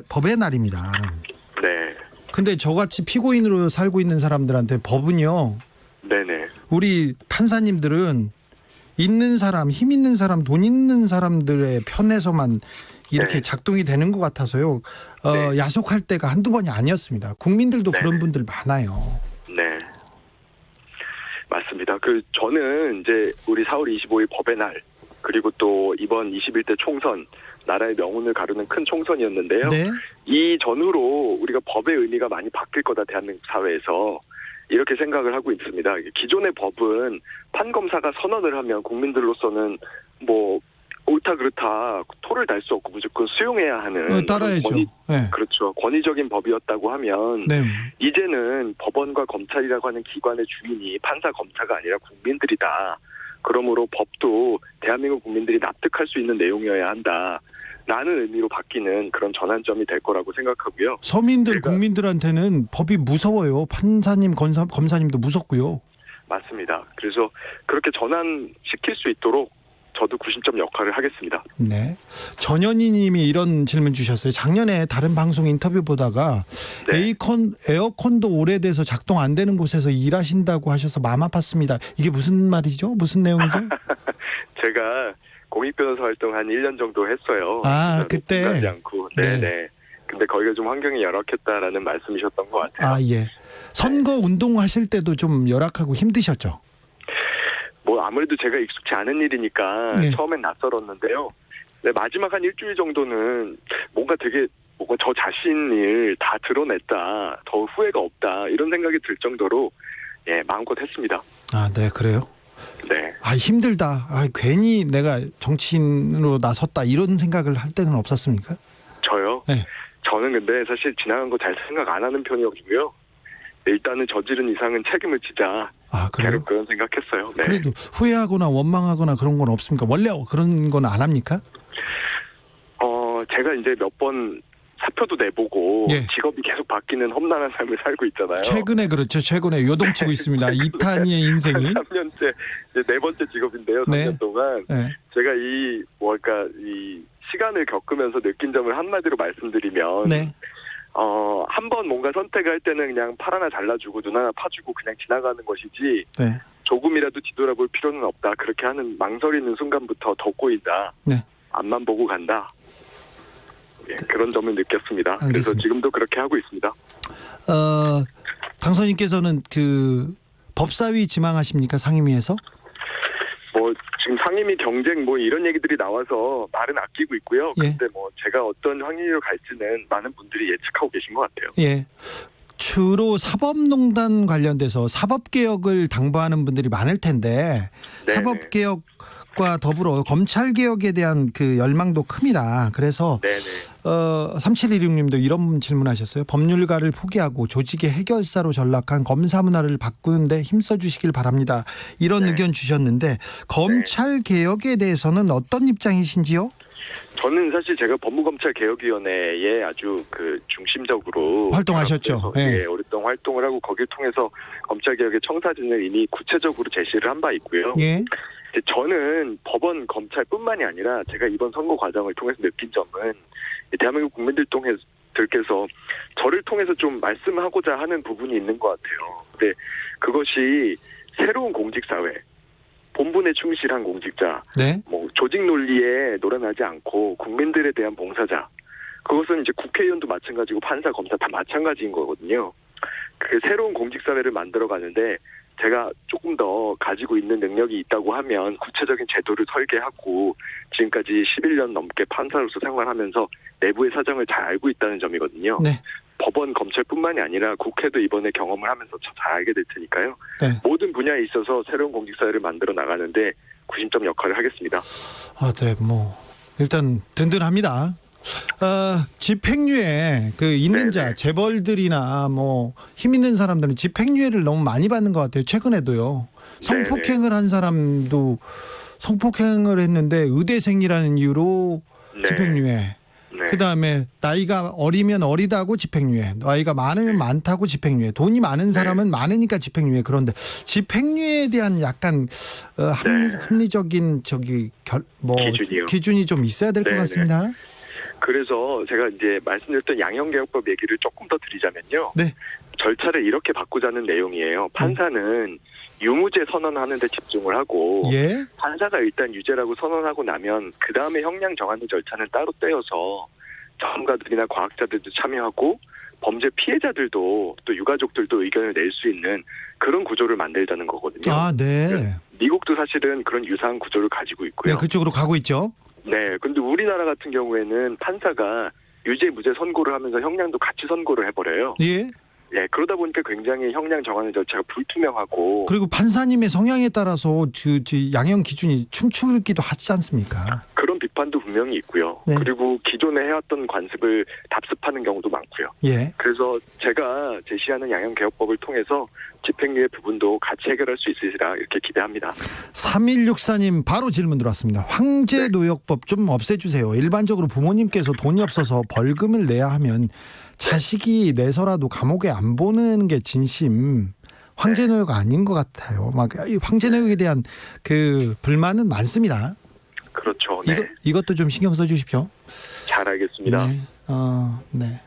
법의 날입니다. 네. 근데 저같이 피고인으로 살고 있는 사람들한테 법은요. 네네. 우리 판사님들은 있는 사람, 힘 있는 사람, 돈 있는 사람들의 편에서만 이렇게 네. 작동이 되는 것 같아서요. 네. 야속할 때가 한두 번이 아니었습니다. 국민들도 네. 그런 분들 많아요. 네. 맞습니다. 저는 이제 우리 4월 25일 법의 날, 그리고 또 이번 21대 총선, 나라의 명운을 가르는 큰 총선이었는데요. 네. 이 전후로 우리가 법의 의미가 많이 바뀔 거다, 대한민국 사회에서. 이렇게 생각을 하고 있습니다. 기존의 법은 판검사가 선언을 하면 국민들로서는 뭐 옳다 그렇다 토를 달 수 없고 무조건 수용해야 하는 따라야죠. 네. 그렇죠. 권위적인 법이었다고 하면 네. 이제는 법원과 검찰이라고 하는 기관의 주인이 판사, 검사가 아니라 국민들이다. 그러므로 법도 대한민국 국민들이 납득할 수 있는 내용이어야 한다. 라는 의미로 바뀌는 그런 전환점이 될 거라고 생각하고요. 서민들, 국민들한테는 법이 무서워요. 판사님, 검사님도 무섭고요. 맞습니다. 그래서 그렇게 전환시킬 수 있도록 저도 구심점 역할을 하겠습니다. 네. 전현희 님이 이런 질문 주셨어요. 작년에 다른 방송 인터뷰 보다가 네. 에어컨도 오래돼서 작동 안 되는 곳에서 일하신다고 하셔서 마음 아팠습니다. 이게 무슨 말이죠? 무슨 내용이죠? 제가 공익변호사 활동 한 1년 정도 했어요. 그때? 하지 않고. 네네. 근데 거기가 좀 환경이 열악했다라는 말씀이셨던 것 같아요. 예. 선거 운동하실 때도 좀 열악하고 힘드셨죠? 뭐 아무래도 제가 익숙치 않은 일이니까 네. 처음엔 낯설었는데요. 네, 마지막 한 일주일 정도는 뭔가 저 자신을 다 드러냈다, 더 후회가 없다 이런 생각이 들 정도로 마음껏 했습니다. 네, 그래요? 네. 힘들다. 괜히 내가 정치인으로 나섰다 이런 생각을 할 때는 없었습니까? 저요? 네. 저는 근데 사실 지나간 거 잘 생각 안 하는 편이었고요. 일단은 저지른 이상은 책임을 지자. 그래요? 계속 그런 생각했어요. 네. 그래도 후회하거나 원망하거나 그런 건 없습니까? 원래 그런 건 안 합니까? 제가 이제 몇 번 사표도 내보고 예. 직업이 계속 바뀌는 험난한 삶을 살고 있잖아요. 최근에 그렇죠. 최근에 요동치고 있습니다. 이탄희의 인생이. 한 3년째, 이제 4번째 직업인데요. 3년 네. 동안. 네. 제가 이 시간을 겪으면서 느낀 점을 한마디로 말씀드리면. 네. 한 번 뭔가 선택을 할 때는 그냥 팔 하나 잘라주고 눈 하나 파주고 그냥 지나가는 것이지. 네. 조금이라도 뒤돌아볼 필요는 없다. 그렇게 하는 망설이는 순간부터 더 꼬인다. 네. 앞만 보고 간다. 그런 점을 느꼈습니다. 알겠습니다. 그래서 지금도 그렇게 하고 있습니다. 당선인께서는 법사위 지망하십니까? 상임위에서? 지금 상임위 경쟁 이런 얘기들이 나와서 말은 아끼고 있고요. 예. 근데 제가 어떤 확률로 갈지는 많은 분들이 예측하고 계신 것 같아요. 예. 주로 사법농단 관련돼서 사법개혁을 당부하는 분들이 많을 텐데 네네. 사법개혁과 더불어 검찰개혁에 대한 열망도 큽니다. 그래서 네네. 3716님도 이런 질문하셨어요. 법률가를 포기하고 조직의 해결사로 전락한 검사 문화를 바꾸는데 힘써주시길 바랍니다. 이런 의견 주셨는데 검찰개혁에 대해서는 어떤 입장이신지요? 저는 사실 제가 법무검찰개혁위원회에 아주 중심적으로 활동하셨죠. 네. 오랫동안 활동을 하고 거기를 통해서 검찰개혁의 청사진을 이미 구체적으로 제시를 한 바 있고요. 예. 저는 법원, 검찰뿐만이 아니라 제가 이번 선거 과정을 통해서 느낀 점은 대한민국 국민들께서 저를 통해서 좀 말씀하고자 하는 부분이 있는 것 같아요. 근데 그것이 새로운 공직사회, 본분에 충실한 공직자, 네. 조직 논리에 노란하지 않고 국민들에 대한 봉사자. 그것은 이제 국회의원도 마찬가지고 판사, 검사 다 마찬가지인 거거든요. 그 새로운 공직사회를 만들어가는데 제가 조금 더 가지고 있는 능력이 있다고 하면 구체적인 제도를 설계하고 지금까지 11년 넘게 판사로서 생활하면서 내부의 사정을 잘 알고 있다는 점이거든요. 네. 법원, 검찰뿐만이 아니라 국회도 이번에 경험을 하면서 잘 알게 될 테니까요. 네. 모든 분야에 있어서 새로운 공직사회를 만들어 나가는데 구심점 역할을 하겠습니다. 아, 네, 뭐 일단 든든합니다. 집행유예 있는 자 재벌들이나 뭐 힘 있는 사람들은 집행유예를 너무 많이 받는 것 같아요. 최근에도요. 성폭행을 한 사람도 성폭행을 했는데 의대생이라는 이유로 네. 집행유예. 네. 그다음에 나이가 어리면 어리다고 집행유예, 나이가 많으면 많다고 집행유예, 돈이 많은 사람은 많으니까 집행유예. 그런데 집행유예에 대한 약간 합리적인 기준이요. 기준이 좀 있어야 될 것 같습니다. 그래서 제가 이제 말씀드렸던 양형개혁법 얘기를 조금 더 드리자면요. 네. 절차를 이렇게 바꾸자는 내용이에요. 판사는 유무죄 선언하는 데 집중을 하고 예. 판사가 일단 유죄라고 선언하고 나면 그 다음에 형량 정하는 절차는 따로 떼어서 전문가들이나 과학자들도 참여하고 범죄 피해자들도 또 유가족들도 의견을 낼 수 있는 그런 구조를 만들자는 거거든요. 아, 네. 미국도 사실은 그런 유사한 구조를 가지고 있고요. 네, 그쪽으로 가고 있죠. 네, 근데 우리나라 같은 경우에는 판사가 유죄 무죄 선고를 하면서 형량도 같이 선고를 해버려요. 예. 예, 그러다 보니까 굉장히 형량 정하는 절차가 불투명하고 그리고 판사님의 성향에 따라서 양형 기준이 춤추기도 하지 않습니까? 그런 비판도 분명히 있고요. 네. 그리고 기존에 해왔던 관습을 답습하는 경우도 많고요. 예. 그래서 제가 제시하는 양형개혁법을 통해서 집행유예 부분도 같이 해결할 수 있으리라 이렇게 기대합니다. 3164님 바로 질문 들어왔습니다. 황제노역법 좀 없애주세요. 일반적으로 부모님께서 돈이 없어서 벌금을 내야 하면 자식이 내서라도 감옥에 안 보내는 게 진심. 황제노역 아닌 것 같아요. 막 이 황제노역에 대한 불만은 많습니다. 그렇죠. 네. 이것도 좀 신경 써주십시오. 잘 알겠습니다. 네. 네.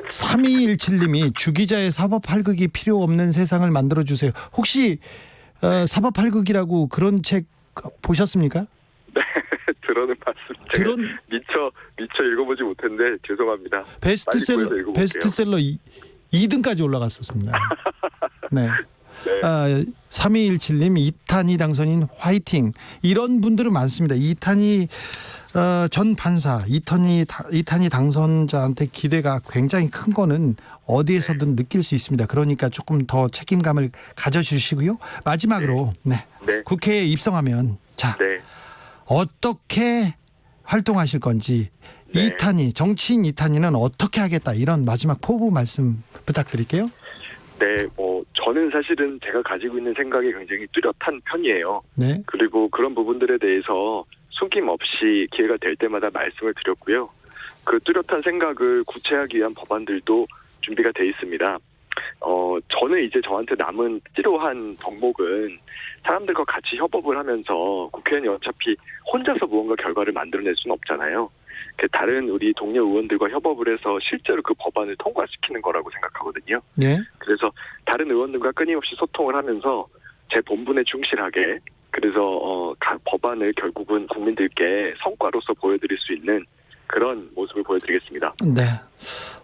3217님이 주기자의 사법팔극이 필요 없는 세상을 만들어주세요. 혹시 사법팔극이라고 그런 책 보셨습니까? 네, 들어는 봤습니다. 미처 읽어보지 못했는데 죄송합니다. 베스트셀러 2등까지 올라갔었습니다. 네. 네. 3217님 이탄희 당선인 화이팅. 이런 분들은 많습니다. 이탄희 전 판사 이탄희 당선자한테 기대가 굉장히 큰 거는 어디에서든 느낄 수 있습니다. 그러니까 조금 더 책임감을 가져주시고요. 마지막으로 네. 국회에 입성하면 네. 어떻게 활동하실 건지 정치인 이탄희는 어떻게 하겠다 이런 마지막 포부 말씀 부탁드릴게요. 네, 저는 사실은 제가 가지고 있는 생각이 굉장히 뚜렷한 편이에요. 네. 그리고 그런 부분들에 대해서 숨김없이 기회가 될 때마다 말씀을 드렸고요. 그 뚜렷한 생각을 구체화하기 위한 법안들도 준비가 돼 있습니다. 저는 이제 저한테 남은 찌로한 덕목은 사람들과 같이 협업을 하면서 국회의원이 어차피 혼자서 무언가 결과를 만들어낼 수는 없잖아요. 다른 우리 동료 의원들과 협업을 해서 실제로 그 법안을 통과시키는 거라고 생각하거든요. 네. 그래서 다른 의원들과 끊임없이 소통을 하면서 제 본분에 충실하게 그래서 각 법안을 결국은 국민들께 성과로서 보여드릴 수 있는 그런 모습을 보여드리겠습니다. 네.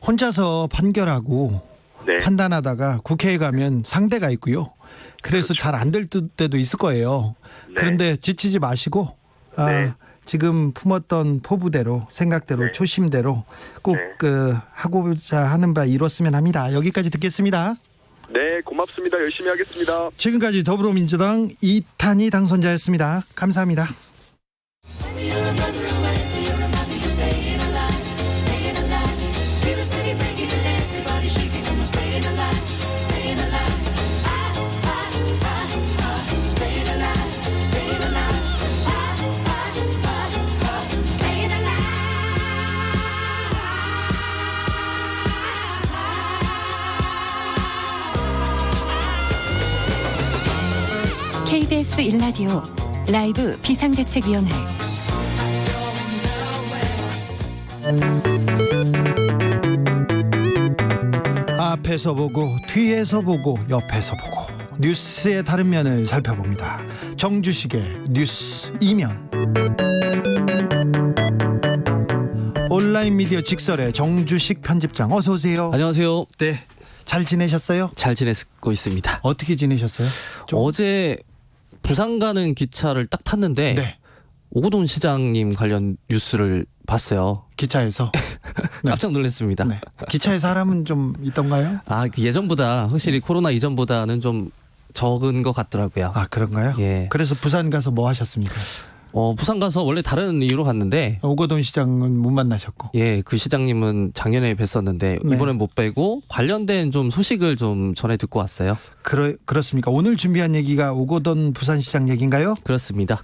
혼자서 판결하고 네. 판단하다가 국회에 가면 상대가 있고요. 그래서 잘 안 될 때도 있을 거예요. 네. 그런데 지치지 마시고 지금 품었던 포부대로 생각대로 초심대로 꼭 하고자 하는 바 이뤘으면 합니다. 여기까지 듣겠습니다. 네, 고맙습니다. 열심히 하겠습니다. 지금까지 더불어민주당 이탄희 당선자였습니다. 감사합니다. KBS 1라디오 라이브 비상대책위원회 앞에서 보고 뒤에서 보고 옆에서 보고 뉴스의 다른 면을 살펴봅니다. 정주식의 뉴스 이면. 온라인 미디어 직설의 정주식 편집장 어서 오세요. 안녕하세요. 네, 잘 지내셨어요? 잘 지내고 있습니다. 어떻게 지내셨어요? 어제 부산 가는 기차를 딱 탔는데 네. 오거돈 시장님 관련 뉴스를 봤어요. 기차에서 깜짝 놀랐습니다. 네. 기차에 사람은 좀 있던가요? 그 예전보다 확실히 코로나 이전보다는 좀 적은 것 같더라고요. 아, 그런가요? 예. 그래서 부산 가서 뭐 하셨습니까? 부산 가서 원래 다른 이유로 갔는데 오거돈 시장은 못 만나셨고. 예, 그 시장님은 작년에 뵀었는데 네. 이번엔 못 뵈고 관련된 좀 소식을 좀 전해 듣고 왔어요. 그렇습니까? 오늘 준비한 얘기가 오거돈 부산시장 얘기인가요? 그렇습니다.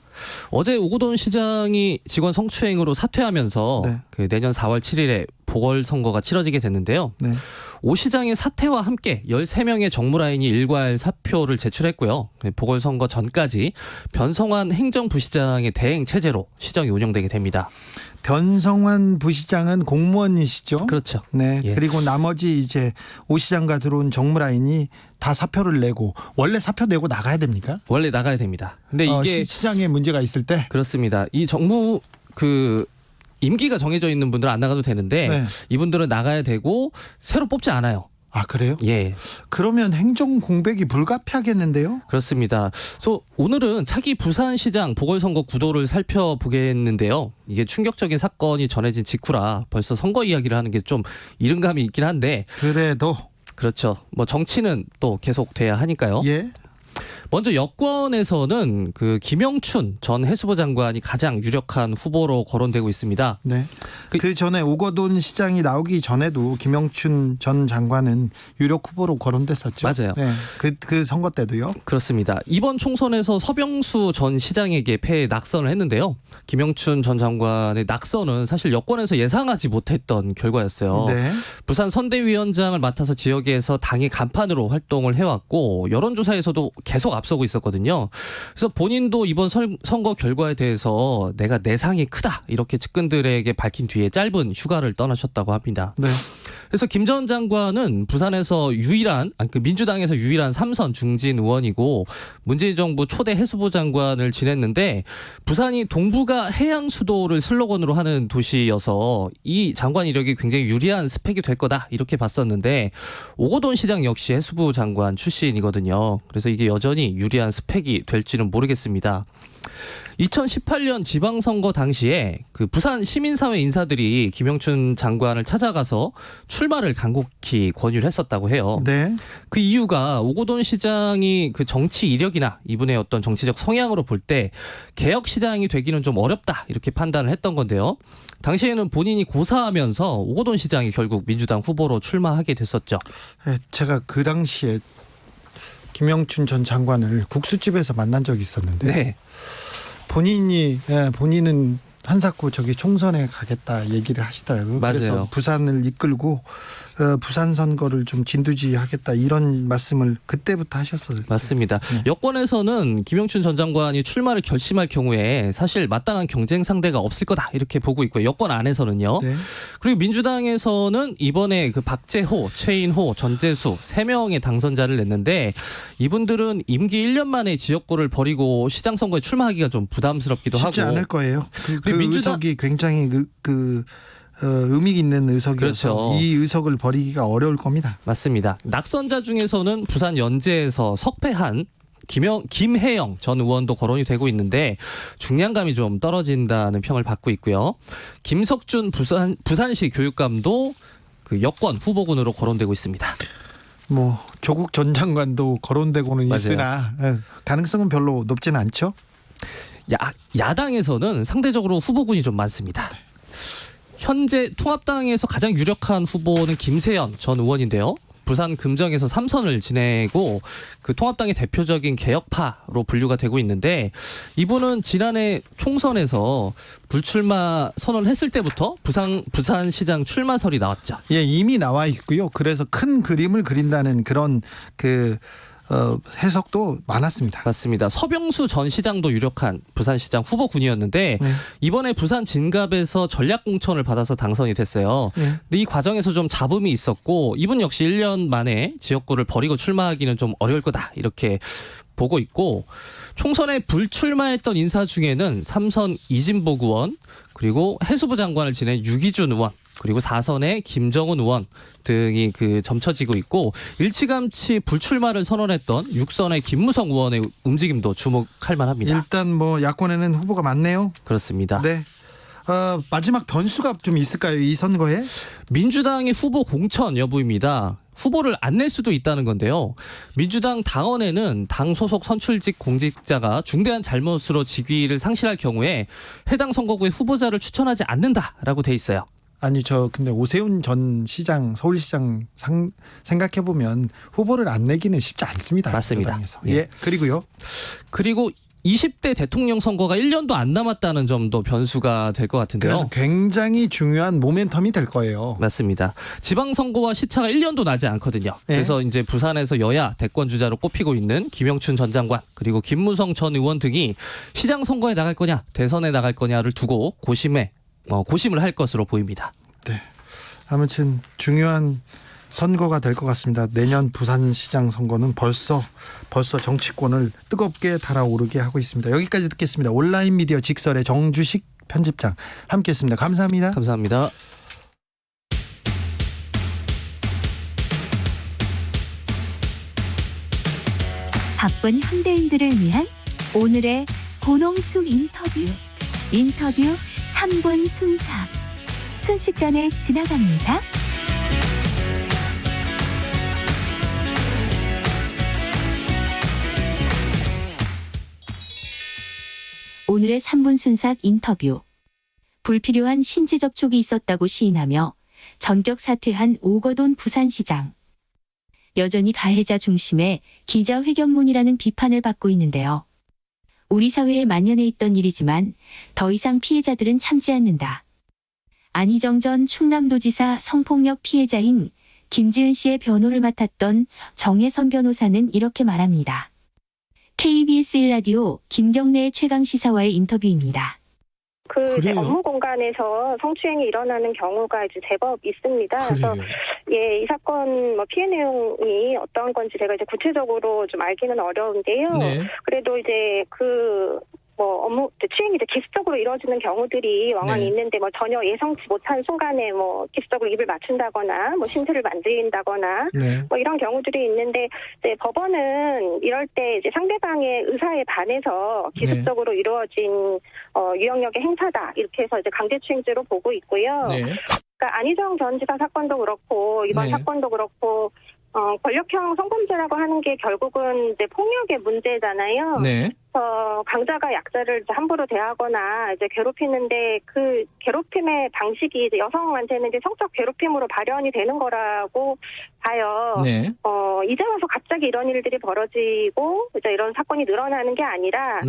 어제 오거돈 시장이 직원 성추행으로 사퇴하면서 네. 그 내년 4월 7일에 보궐선거가 치러지게 됐는데요. 네. 오 시장의 사퇴와 함께 13명의 정무라인이 일괄 사표를 제출했고요. 보궐선거 전까지 변성환 행정부시장의 대행 체제로 시정이 운영되게 됩니다. 변성환 부시장은 공무원이시죠? 그렇죠. 네. 예. 그리고 나머지 이제 오 시장과 들어온 정무라인이 다 사표를 내고 원래 사표 내고 나가야 됩니까? 원래 나가야 됩니다. 근데 이게 시장에 문제가 있을 때 그렇습니다. 이 정무 임기가 정해져 있는 분들은 안 나가도 되는데 네. 이분들은 나가야 되고 새로 뽑지 않아요. 아, 그래요? 예. 그러면 행정 공백이 불가피하겠는데요? 그렇습니다. 그래서 오늘은 차기 부산시장 보궐선거 구도를 살펴보겠는데요. 이게 충격적인 사건이 전해진 직후라 벌써 선거 이야기를 하는 게 좀 이른감이 있긴 한데 그래도 그렇죠. 뭐 정치는 또 계속 돼야 하니까요. 예. 먼저 여권에서는 그 김영춘 전 해수부 장관이 가장 유력한 후보로 거론되고 있습니다. 네. 그 전에 오거돈 시장이 나오기 전에도 김영춘 전 장관은 유력 후보로 거론됐었죠. 맞아요. 네. 그 선거 때도요. 그렇습니다. 이번 총선에서 서병수 전 시장에게 패해 낙선을 했는데요. 김영춘 전 장관의 낙선은 사실 여권에서 예상하지 못했던 결과였어요. 네. 부산 선대위원장을 맡아서 지역에서 당의 간판으로 활동을 해왔고 여론조사에서도 계속 앞서고 있었거든요. 그래서 본인도 이번 선거 결과에 대해서 내가 내상이 크다 이렇게 측근들에게 밝힌 뒤에 짧은 휴가를 떠나셨다고 합니다. 네. 그래서 김 전 장관은 부산에서 민주당에서 유일한 3선 중진 의원이고 문재인 정부 초대 해수부 장관을 지냈는데 부산이 동북아 해양 수도를 슬로건으로 하는 도시여서 이 장관 이력이 굉장히 유리한 스펙이 될 거다 이렇게 봤었는데 오거돈 시장 역시 해수부 장관 출신이거든요. 그래서 이게 여전히 유리한 스펙이 될지는 모르겠습니다. 2018년 지방선거 당시에 그 부산 시민사회 인사들이 김영춘 장관을 찾아가서 출마를 간곡히 권유를 했었다고 해요. 네. 그 이유가 오거돈 시장이 그 정치 이력이나 이분의 어떤 정치적 성향으로 볼 때 개혁 시장이 되기는 좀 어렵다 이렇게 판단을 했던 건데요. 당시에는 본인이 고사하면서 오거돈 시장이 결국 민주당 후보로 출마하게 됐었죠. 네, 제가 그 당시에 김영춘 전 장관을 국수집에서 만난 적이 있었는데 네. 본인은 한사코 총선에 가겠다 얘기를 하시더라고요. 맞아요. 그래서 부산을 이끌고 부산 선거를 좀 진두지휘하겠다 이런 말씀을 그때부터 하셨어요. 맞습니다. 네. 여권에서는 김영춘 전 장관이 출마를 결심할 경우에 사실 마땅한 경쟁 상대가 없을 거다 이렇게 보고 있고요. 여권 안에서는요. 네. 그리고 민주당에서는 이번에 그 박재호, 최인호, 전재수 3명의 당선자를 냈는데 이분들은 임기 1년 만에 지역구를 버리고 시장 선거에 출마하기가 좀 부담스럽기도 하고 쉽지 않을 거예요. 그 의석이 굉장히 의미 있는 의석이어서 그렇죠. 이 의석을 버리기가 어려울 겁니다. 맞습니다. 낙선자 중에서는 부산 연제에서 석패한 김혜영 전 의원도 거론이 되고 있는데 중량감이 좀 떨어진다는 평을 받고 있고요. 김석준 부산시 교육감도 그 여권 후보군으로 거론되고 있습니다. 뭐 조국 전 장관도 거론되고는 맞아요. 있으나 가능성은 별로 높지는 않죠. 야당에서는 상대적으로 후보군이 좀 많습니다. 현재 통합당에서 가장 유력한 후보는 김세연 전 의원인데요. 부산 금정에서 3선을 지내고 그 통합당의 대표적인 개혁파로 분류가 되고 있는데 이분은 지난해 총선에서 불출마 선언을 했을 때부터 부산시장 출마설이 나왔죠. 예, 이미 나와 있고요. 그래서 큰 그림을 그린다는 그런 해석도 많았습니다. 맞습니다. 서병수 전 시장도 유력한 부산시장 후보군이었는데 이번에 부산 진갑에서 전략공천을 받아서 당선이 됐어요. 근데 이 과정에서 좀 잡음이 있었고 이분 역시 1년 만에 지역구를 버리고 출마하기는 좀 어려울 거다 이렇게 보고 있고 총선에 불출마했던 인사 중에는 3선 이진복 의원 그리고 해수부 장관을 지낸 유기준 의원 그리고 4선의 김정은 의원 등이 점쳐지고 있고 일찌감치 불출마를 선언했던 6선의 김무성 의원의 움직임도 주목할 만합니다. 일단 뭐 야권에는 후보가 많네요. 그렇습니다. 네. 마지막 변수가 좀 있을까요? 이 선거에? 민주당의 후보 공천 여부입니다. 후보를 안 낼 수도 있다는 건데요. 민주당 당원에는 당 소속 선출직 공직자가 중대한 잘못으로 직위를 상실할 경우에 해당 선거구에 후보자를 추천하지 않는다라고 돼 있어요. 아니 근데 오세훈 전 시장 서울시장 생각해 보면 후보를 안 내기는 쉽지 않습니다. 맞습니다. 여당에서. 예. 예. 그리고 20대 대통령 선거가 1년도 안 남았다는 점도 변수가 될 것 같은데요. 그래서 굉장히 중요한 모멘텀이 될 거예요. 맞습니다. 지방선거와 시차가 1년도 나지 않거든요. 네. 그래서 이제 부산에서 여야 대권 주자로 꼽히고 있는 김영춘 전 장관 그리고 김무성 전 의원 등이 시장 선거에 나갈 거냐 대선에 나갈 거냐를 두고 고심을 할 것으로 보입니다. 네. 아무튼 중요한 선거가 될 것 같습니다. 내년 부산시장 선거는 벌써 정치권을 뜨겁게 달아오르게 하고 있습니다. 여기까지 듣겠습니다. 온라인 미디어 직설의 정주식 편집장 함께했습니다. 감사합니다. 감사합니다. 바쁜 현대인들을 위한 오늘의 고농축 인터뷰 3분 순식간에 지나갑니다. 오늘의 3분 순삭 인터뷰. 불필요한 신체 접촉이 있었다고 시인하며 전격 사퇴한 오거돈 부산시장. 여전히 가해자 중심의 기자회견문이라는 비판을 받고 있는데요. 우리 사회에 만연해 있던 일이지만 더 이상 피해자들은 참지 않는다. 안희정 전 충남도지사 성폭력 피해자인 김지은 씨의 변호를 맡았던 정혜선 변호사는 이렇게 말합니다. KBS 1라디오 김경래의 최강시사와의 인터뷰입니다. 이제 업무 공간에서 성추행이 일어나는 경우가 이제 제법 있습니다. 그래서 이 사건 피해 내용이 어떤 건지 제가 이제 구체적으로 좀 알기는 어려운데요. 네. 그래도 이제 업무 추행이 이제 기습적으로 이루어지는 경우들이 왕왕 있는데 전혀 예상치 못한 순간에 기습적으로 입을 맞춘다거나 신체를 만진다거나 이런 경우들이 있는데 이제 법원은 이럴 때 이제 상대방의 의사에 반해서 기습적으로 이루어진 유형력의 행사다 이렇게 해서 이제 강제추행죄로 보고 있고요. 그러니까 안희정 전 지사 사건도 그렇고 이번 사건도 그렇고 권력형 성범죄라고 하는 게 결국은 이제 폭력의 문제잖아요. 그래서 강자가 약자를 이제 함부로 대하거나 이제 괴롭히는데 그 괴롭힘의 방식이 이제 여성한테는 이제 성적 괴롭힘으로 발현이 되는 거라고 봐요. 이제 와서 갑자기 이런 일들이 벌어지고 이제 이런 사건이 늘어나는 게 아니라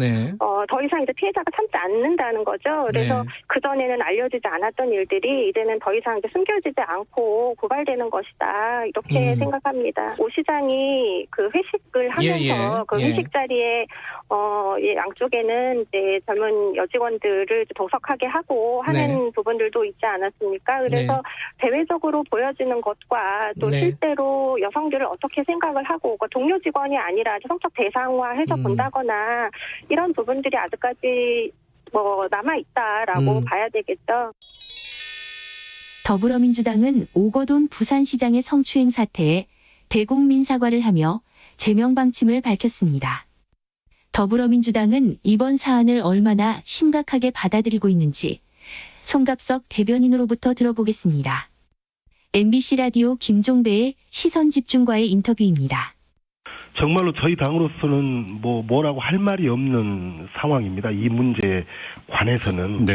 더 이상 이제 피해자가 참지 않는다는 거죠. 그래서 그 전에는 알려지지 않았던 일들이 이제는 더 이상 이제 숨겨지지 않고 고발되는 것이다 이렇게 생각합니다. 오 시장이 그 회식을 하면서 그 회식 자리에 양쪽에는 이제 젊은 여직원들을 동석하게 하고 하는 부분들도 있지 않았습니까? 그래서 대외적으로 보여지는 것과 또 실제로 여성들을 어떻게 생각을 하고 동료 직원이 아니라 성적 대상화해서 본다거나 이런 부분들이 아직까지 남아있다라고 봐야 되겠죠. 더불어민주당은 오거돈 부산시장의 성추행 사태에 대국민 사과를 하며 제명 방침을 밝혔습니다. 더불어민주당은 이번 사안을 얼마나 심각하게 받아들이고 있는지 송갑석 대변인으로부터 들어보겠습니다. MBC 라디오 김종배의 시선집중과의 인터뷰입니다. 정말로 저희 당으로서는 뭐라고 할 말이 없는 상황입니다. 이 문제에 관해서는.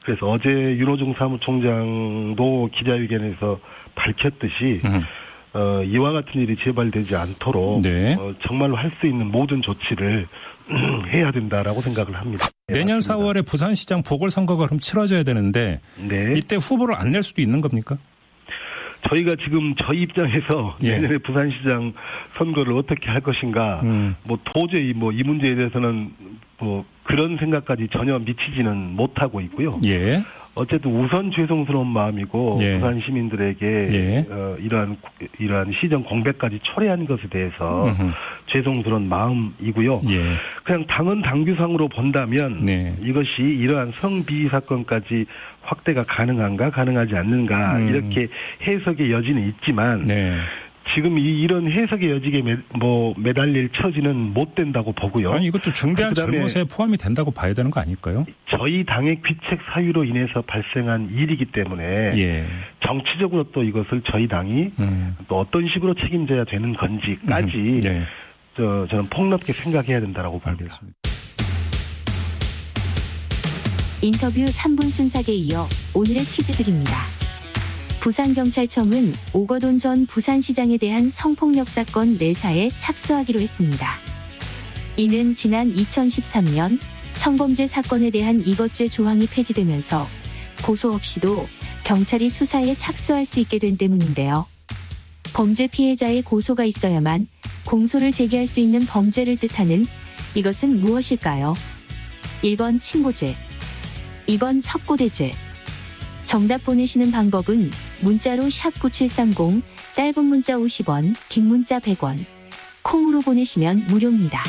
그래서 어제 윤호중 사무총장도 기자회견에서 밝혔듯이 이와 같은 일이 재발되지 않도록 정말로 할 수 있는 모든 조치를 해야 된다라고 생각을 합니다. 내년 4월에 부산시장 보궐선거가 그럼 치러져야 되는데 이때 후보를 안 낼 수도 있는 겁니까? 저희가 지금 저희 입장에서 내년에 부산시장 선거를 어떻게 할 것인가 도저히 이 문제에 대해서는 그런 생각까지 전혀 미치지는 못하고 있고요. 어쨌든 우선 죄송스러운 마음이고 부산 시민들에게 이러한 시정 공백까지 초래한 것에 대해서 죄송스러운 마음이고요. 그냥 당헌 당규상으로 본다면 이것이 이러한 성비위 사건까지 확대가 가능한가 가능하지 않는가 이렇게 해석의 여지는 있지만 지금 이런 해석의 여지에 매달릴 처지는 못 된다고 보고요. 아니 이것도 중대한 그다음에 잘못에 포함이 된다고 봐야 되는 거 아닐까요? 저희 당의 귀책 사유로 인해서 발생한 일이기 때문에 예. 정치적으로 또 이것을 저희 당이 또 어떤 식으로 책임져야 되는 건지까지 네. 저는 폭넓게 생각해야 된다라고 봅니다. 알겠습니다. 인터뷰 3분 순삭에 이어 오늘의 퀴즈 드립니다. 부산경찰청은 오거돈 전 부산시장에 대한 성폭력 사건 4사에 착수하기로 했습니다. 이는 지난 2013년 성범죄 사건에 대한 이것죄 조항이 폐지되면서 고소 없이도 경찰이 수사에 착수할 수 있게 된 때문인데요. 범죄 피해자의 고소가 있어야만 공소를 제기할 수 있는 범죄를 뜻하는 이것은 무엇일까요? 1번 친고죄, 2번 석고대죄. 정답 보내시는 방법은 문자로 샵9730, 짧은 문자 50원, 긴 문자 100원. 콩으로 보내시면 무료입니다.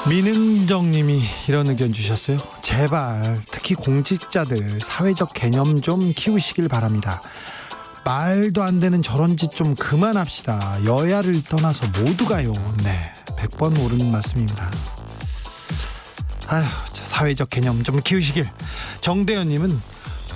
민은정님이 이런 의견 주셨어요. 제발 특히 공직자들 사회적 개념 좀 키우시길 바랍니다. 말도 안 되는 저런 짓 좀 그만합시다. 여야를 떠나서 모두가요. 네, 100번 옳은 말씀입니다. 아휴, 사회적 개념 좀 키우시길. 정대현님은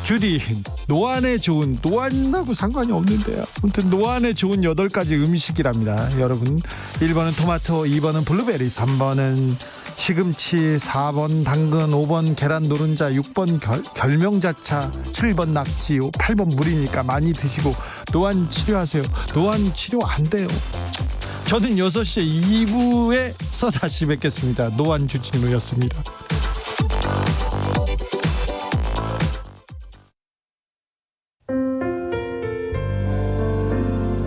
주디 노안에 좋은, 노안하고 상관이 없는데요. 아무튼 노안에 좋은 8가지 음식이랍니다. 여러분 1번은 토마토, 2번은 블루베리, 3번은 시금치, 4번 당근, 5번 계란 노른자, 6번 결명자차, 7번 낙지, 8번 물이니까 많이 드시고 노안 치료하세요. 노안 치료 안 돼요. 저는 6시에 2부에서 다시 뵙겠습니다. 노안 주진우였습니다.